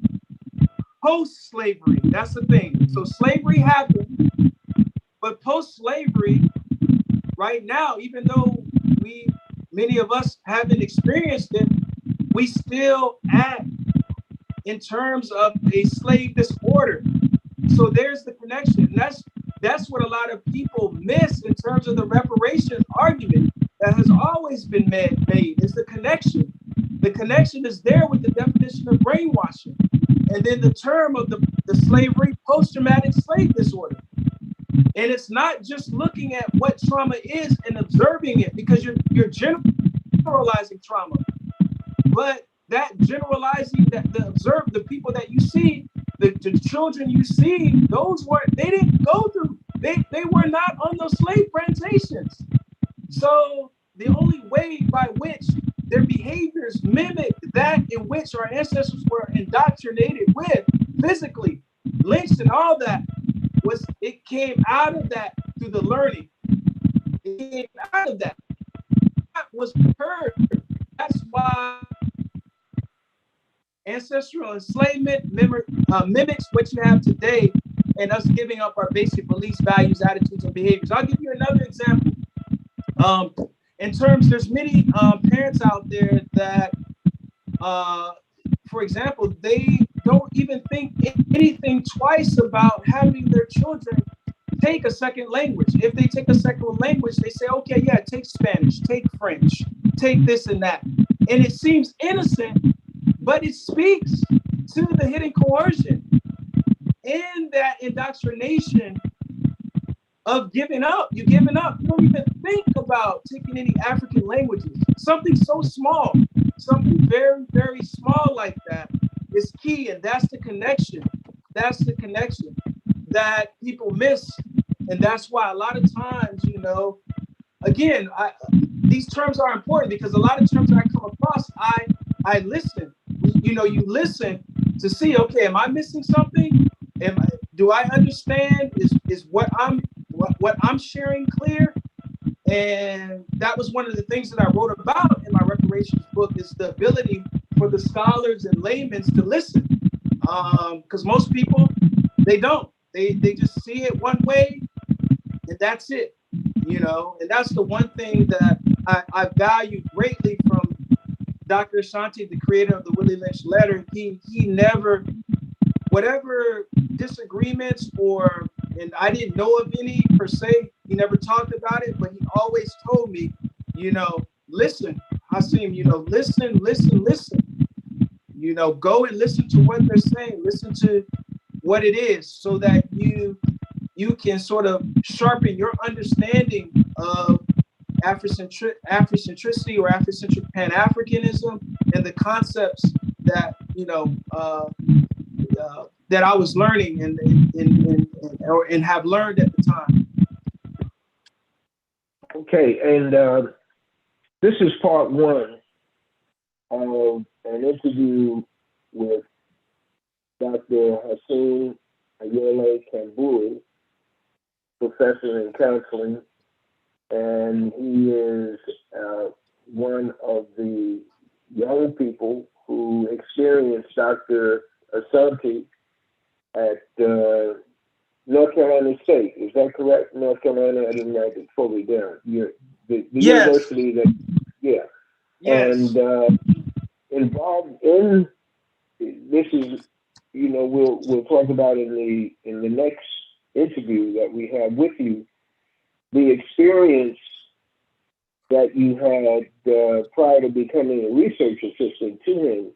post-slavery, that's the thing. So slavery happened, but post-slavery, right now, even though many of us haven't experienced it, we still act in terms of a slave disorder. So there's the connection. And that's what a lot of people miss in terms of the reparations argument that has always been made, is the connection. The connection is there with the definition of brainwashing, and then the term of the slavery, post-traumatic slave disorder. And it's not just looking at what trauma is and observing it, because you're generalizing trauma, but that generalizing, that the people that you see, the children you see, they didn't go through, they were not on those slave plantations. So the only way by which their behaviors mimic that in which our ancestors were indoctrinated with, physically lynched and all that, it came out of that through the learning. It came out of that. That was heard. That's why ancestral enslavement mimics what you have today, and us giving up our basic beliefs, values, attitudes, and behaviors. I'll give you another example. In terms, there's many parents out there that for example, they don't even think anything twice about having their children take a second language. If they take a second language, they say, okay, yeah, take Spanish, take French, take this and that. And it seems innocent, but it speaks to the hidden coercion and that indoctrination of giving up. You're giving up. You don't even think about taking any African languages. Something so small, something very, very small like that is key. And that's the connection. That's the connection that people miss. And that's why a lot of times, you know, again, these terms are important because a lot of terms that I come across, I listen. You know, you listen to see, okay, am I missing something? Do I understand? Is what I'm sharing clear? And that was one of the things that I wrote about in my reparations book, is the ability for the scholars and laymen to listen. Because most people, they don't. They just see it one way and that's it, you know. And that's the one thing that I value greatly from Dr. Ashanti, the creator of the Willie Lynch letter. He never, whatever disagreements and I didn't know of any per se, he never talked about it, but he always told me, you know, listen, Hassiem, you know, listen, you know, go and listen to what they're saying, listen to what it is, so that you can sort of sharpen your understanding of Afrocentricity or Afrocentric Pan-Africanism and the concepts that, you know, that I was learning and have learned at the time. Okay, and this is part one of an interview with Dr. Hassiem Ayele Kambui, professor in counseling, and he is one of the young people who experienced Dr. Ashanti at North Carolina State. Is that correct? North Carolina, I didn't write it fully down. The Yes. university that, yeah. Yes. And involved in, this is, you know, we'll talk about in the next interview that we have with you, the experience that you had prior to becoming a research assistant to him,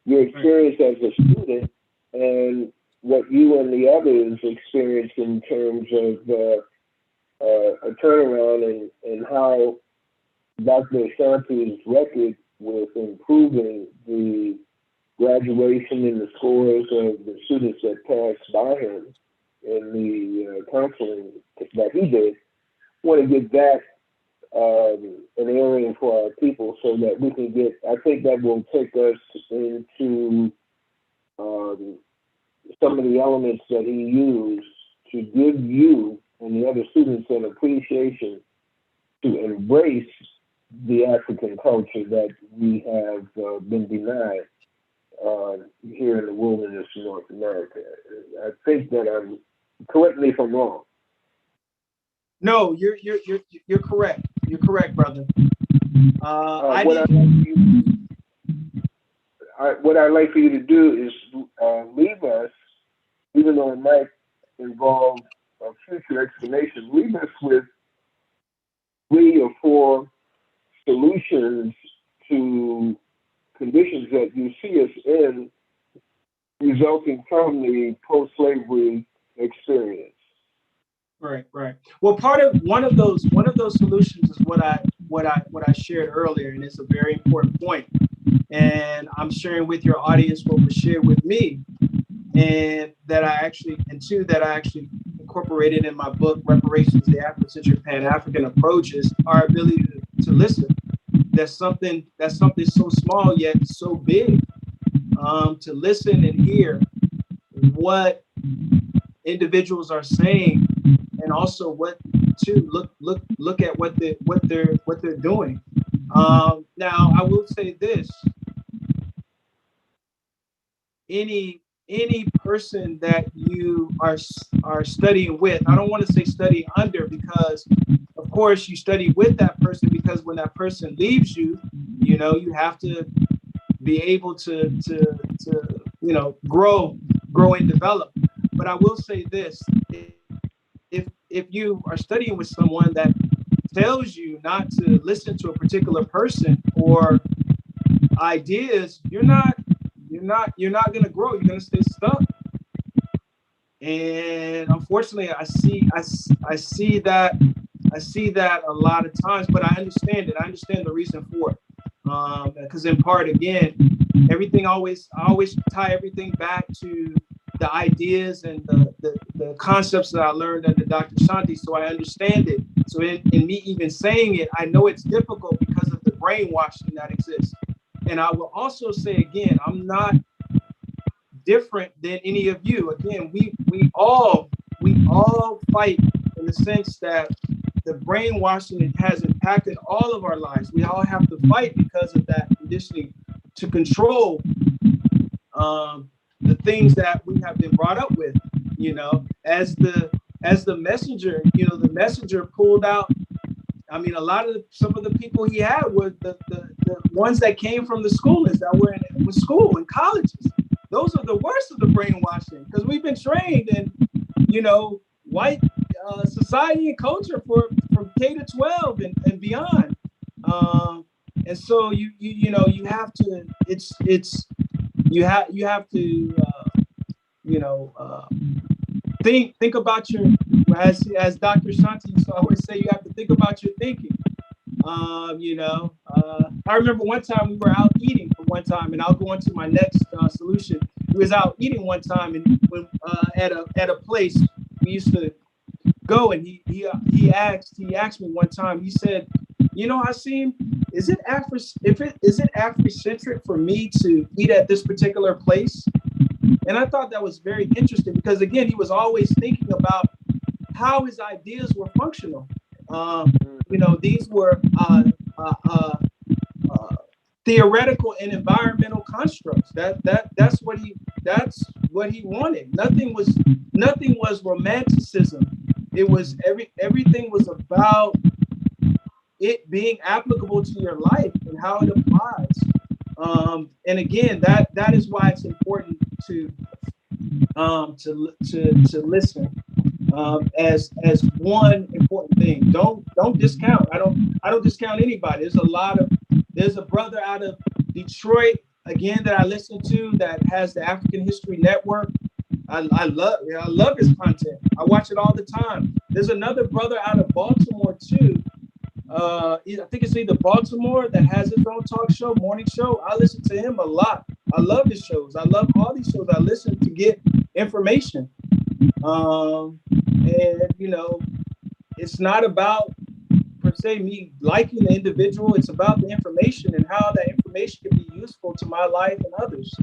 your experience as a student, and what you and the others experienced in terms of a turnaround and how Dr. Ashanti's record with improving the graduation and the scores of the students that passed by him in the counseling that he did. I want to get that an area for our people so that we can get, I think that will take us into some of the elements that he used to give you and the other students an appreciation to embrace the African culture that we have been denied here in the wilderness of North America. I think that correct me if I'm wrong. No, you're correct. You're correct, brother. What I'd like for you to do is leave us, even though it might involve a future explanation, leave us with 3 or 4 solutions to conditions that you see us in resulting from the post-slavery experience. Right. Well, one of those solutions is what I shared earlier, and it's a very important point. And I'm sharing with your audience what was shared with me, and that I actually incorporated in my book, Reparations: The Afrocentric Pan-African Approach, is our ability to listen. That's something so small yet so big. To listen and hear what individuals are saying, and also what to look at what they're doing. Now, I will say this: any person that you are studying with, I don't want to say study under, because of course you study with that person, because when that person leaves you, you know, you have to be able to grow and develop. But I will say this: if you are studying with someone that tells you not to listen to a particular person or ideas, you're not going to grow. You're going to stay stuck. And unfortunately, I see that a lot of times, but I understand it. I understand the reason for it. Because in part, again, I always tie everything back to the ideas and the concepts that I learned under Dr. Shanti, so I understand it. So in me even saying it, I know it's difficult because of the brainwashing that exists. And I will also say again, I'm not different than any of you. Again, we all fight in the sense that the brainwashing has impacted all of our lives. We all have to fight because of that conditioning to control the things that we have been brought up with. As the messenger, the messenger pulled out. I mean, some of the people he had were the ones that came from the schoolers that were in school and colleges. Those are the worst of the brainwashing because we've been trained in, white society and culture from K to 12 and beyond. And so you have to think about your, as Dr. Shanti used to always say, you have to think about your thinking. I remember one time we were out eating and I'll go into my next solution. We was out eating one time and when, at a place we used to go, and he asked me one time. He said, Hassiem, is it Afrocentric for me to eat at this particular place? And I thought that was very interesting because again, he was always thinking about how his ideas were functional. These were theoretical and environmental constructs. That's what he wanted. Nothing was romanticism. It was everything was about it being applicable to your life and how it applies. And again, that is why it's important to listen as one important thing. Don't discount. I don't discount anybody. There's a brother out of Detroit again that I listen to that has the African History Network. I love his content. I watch it all the time. There's another brother out of Baltimore too. I think it's either Baltimore that has his own talk show, morning show. I listen to him a lot. I love his shows. I love all these shows. I listen to get information. And it's not about per se me liking the individual. It's about the information and how that information can be useful to my life and others.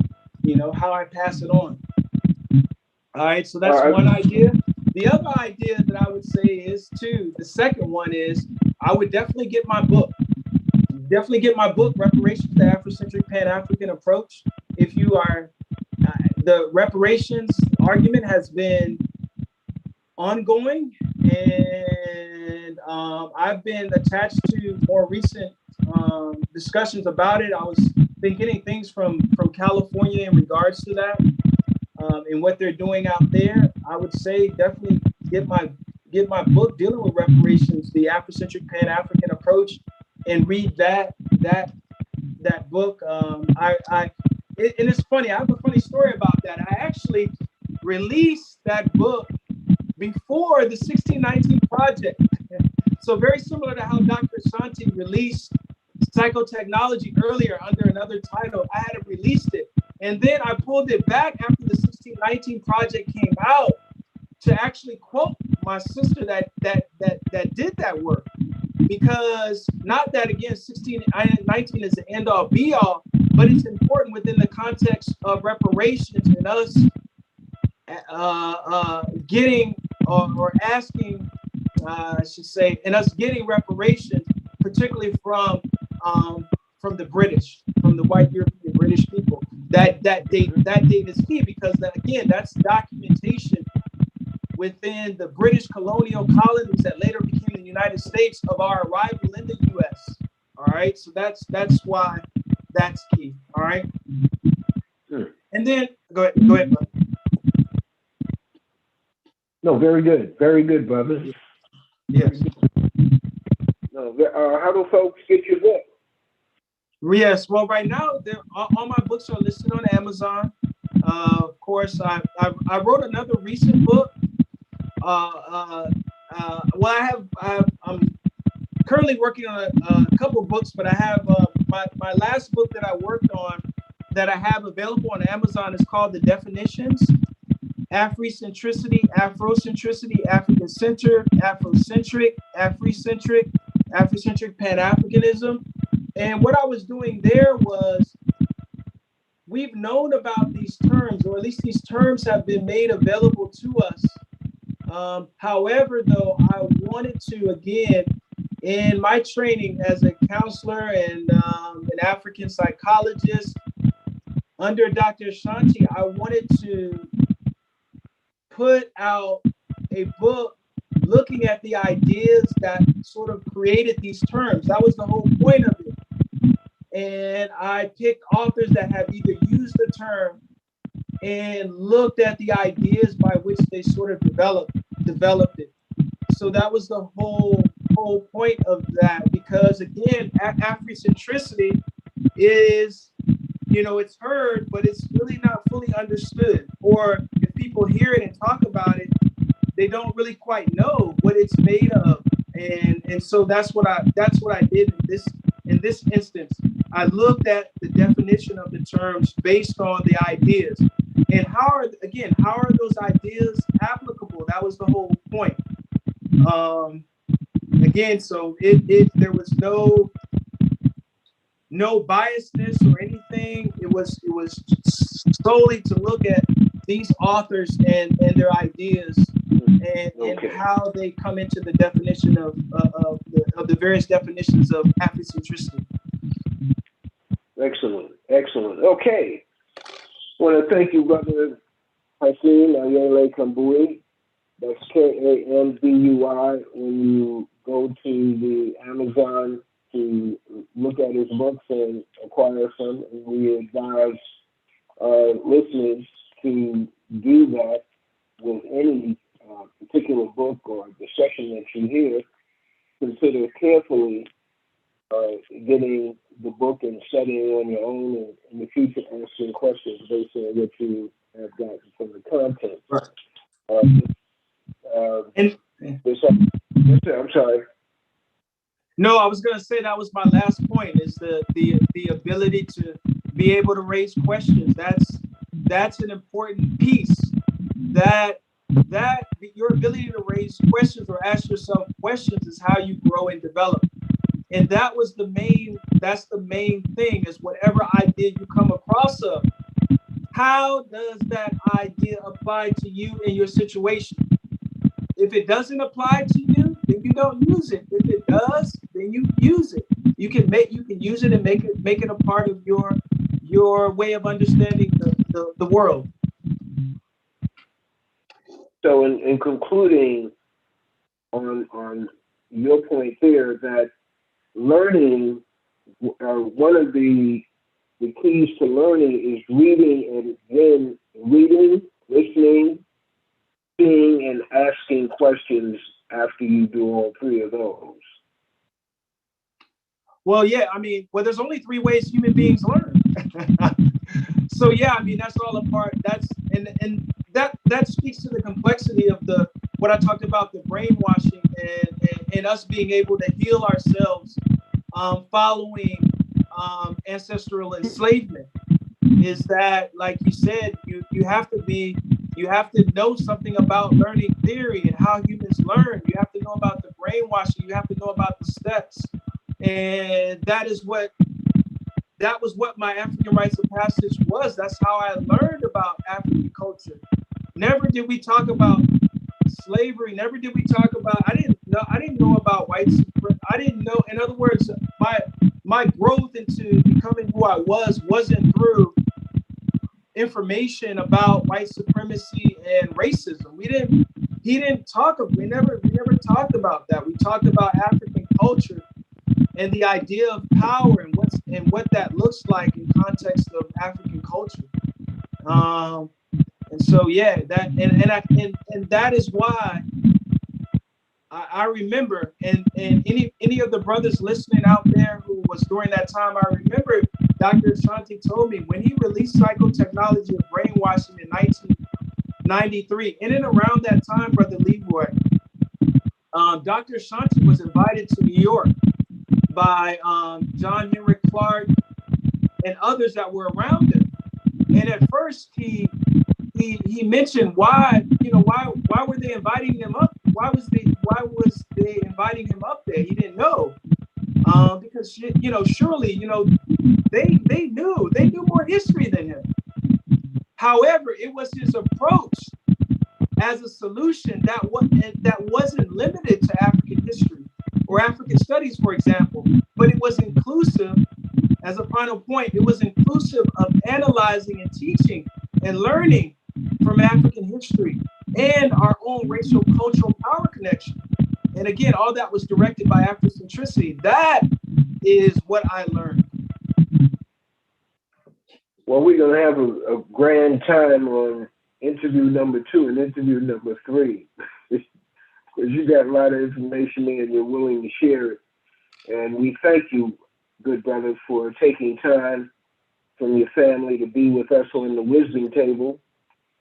How I pass it on. All right, so that's one idea. The other idea that I would say is too, the second one is I would definitely get my book. Definitely get my book, Reparations, the Afrocentric Pan-African Approach. If you are, the reparations argument has been ongoing, and I've been attached to more recent discussions about it. I was getting things from California in regards to that. And what they're doing out there, I would say definitely get my book dealing with reparations, the Afrocentric Pan-African Approach, and read that book. And it's funny. I have a funny story about that. I actually released that book before the 1619 Project. So very similar to how Dr. Shanti released Psychotechnology earlier under another title, I had released it. And then I pulled it back after the 1619 Project came out to actually quote my sister that did that work. Because not that, again, 1619 is the end all be all, but it's important within the context of reparations and us getting or asking, I should say, and us getting reparations, particularly from the British, from the white European British people. That date is key because again, that's documentation within the British colonial colonies that later became the United States of our arrival in the U.S. All right, so that's why That's key. All right. Hmm. And then go ahead, brother. No, very good, brother. Yes. No, how do folks get your book? Yes. Well, right now, all my books are listed on Amazon. Of course, I wrote another recent book. Well, I'm currently working on a couple books, but I have my last book that I worked on that I have available on Amazon is called The Definitions: Afrocentricity, Afrocentricity, African Center, Afrocentric, Afrocentric Pan-Africanism. And what I was doing there was, we've known about these terms, or at least these terms have been made available to us. However, though, I wanted to, again, in my training as a counselor and an African psychologist under Dr. Shanti, I wanted to put out a book looking at the ideas that sort of created these terms. That was the whole point of it. And I picked authors that have either used the term and looked at the ideas by which they sort of developed it. So that was the whole point of that, because again, Afrocentricity is, it's heard, but it's really not fully understood. Or if people hear it and talk about it, they don't really quite know what it's made of. And so that's what I did in this instance. I looked at the definition of the terms based on the ideas. And how are those ideas applicable? That was the whole point. Again, so there was no biasness or anything. It was solely to look at these authors and their ideas and how they come into the definition of the various definitions of Afrocentricity. Excellent. Okay. I want to thank you, brother Hassiem, Ayele Kambui. That's Kambui. When you go to the Amazon to look at his books and acquire some, and we advise listeners to do that with any particular book or discussion that you hear. Consider carefully getting the book and studying on your own, and in the future answering questions based on what you have gotten from the content. Right. I'm sorry. No, I was going to say that was my last point, is the ability to be able to raise questions. That's an important piece. That your ability to raise questions or ask yourself questions is how you grow and develop. And that's the main thing, is whatever idea you come across of, how does that idea apply to you in your situation? If it doesn't apply to you, then you don't use it. If it does, then you use it. You can use it and make it a part of your way of understanding the world. So in concluding on your point there, that learning, one of the keys to learning is reading, and then listening, seeing, and asking questions after you do all three of those. Well, yeah, there's only three ways human beings learn. So yeah, that's all a part. And that speaks to the complexity of what I talked about, the brainwashing and us being able to heal ourselves following ancestral enslavement. Is that, like you said, you have to know something about learning theory and how humans learn. You have to know about the brainwashing. You have to know about the steps. And that was what my African rites of passage was. That's how I learned about African culture. Never did we talk about slavery. Never did we talk about, I didn't know about white supremacy. I didn't know, in other words, my growth into becoming who I wasn't through information about white supremacy and racism. We never talked about that. We talked about African culture. and the idea of power and what that looks like in context of African culture. And so yeah, that and that is why I remember, and any of the brothers listening out there who was during that time, I remember Dr. Ashanti told me when he released Psychotechnology of Brainwashing in 1993, in and around that time, Brother Leroy, Dr. Ashanti was invited to New York by John Henrik Clark and others that were around him. And at first he mentioned why were they inviting him up? Why was they inviting him up there? He didn't know. Because surely they knew more history than him. However, it was his approach as a solution that wasn't limited to African history or African studies, for example, but it was inclusive. As a final point, it was inclusive of analyzing and teaching and learning from African history and our own racial cultural power connection. And again, all that was directed by Afrocentricity. That is what I learned. Well, we're going to have a grand time on interview number 2 and interview number 3. Because you got a lot of information there and you're willing to share it. And we thank you, good brother, for taking time from your family to be with us on the Wisdom Table.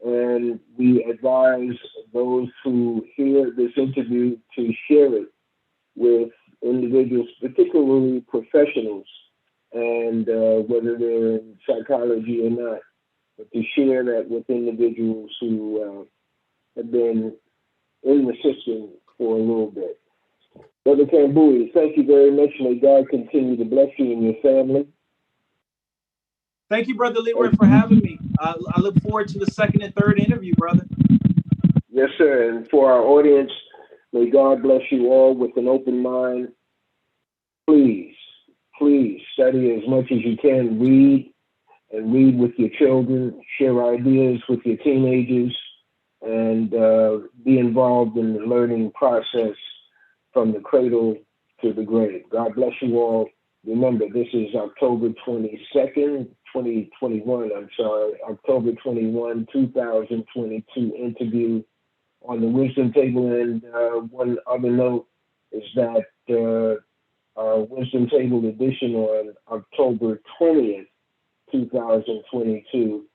And we advise those who hear this interview to share it with individuals, particularly professionals, and whether they're in psychology or not, but to share that with individuals who have been in the system for a little bit. Brother Kambui, thank you very much. May God continue to bless you and your family. Thank you, Brother Leroy, for having me. I look forward to the second and third interview, brother. Yes, sir. And for our audience, may God bless you all with an open mind. Please study as much as you can. Read with your children. Share ideas with your teenagers. And be involved in the learning process from the cradle to the grave. God bless you all. Remember, this is October 22nd, 2021. October 21, 2022 interview on the Wisdom Table. And one other note is that our Wisdom Table edition on October 20th, 2022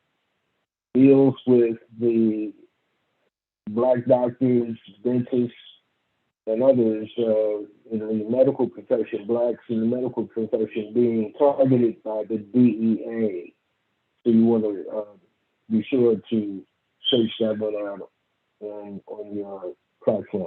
deals with the Black doctors, dentists, and others in the medical profession, blacks in the medical profession being targeted by the DEA. So you want to be sure to search that one out on your platform.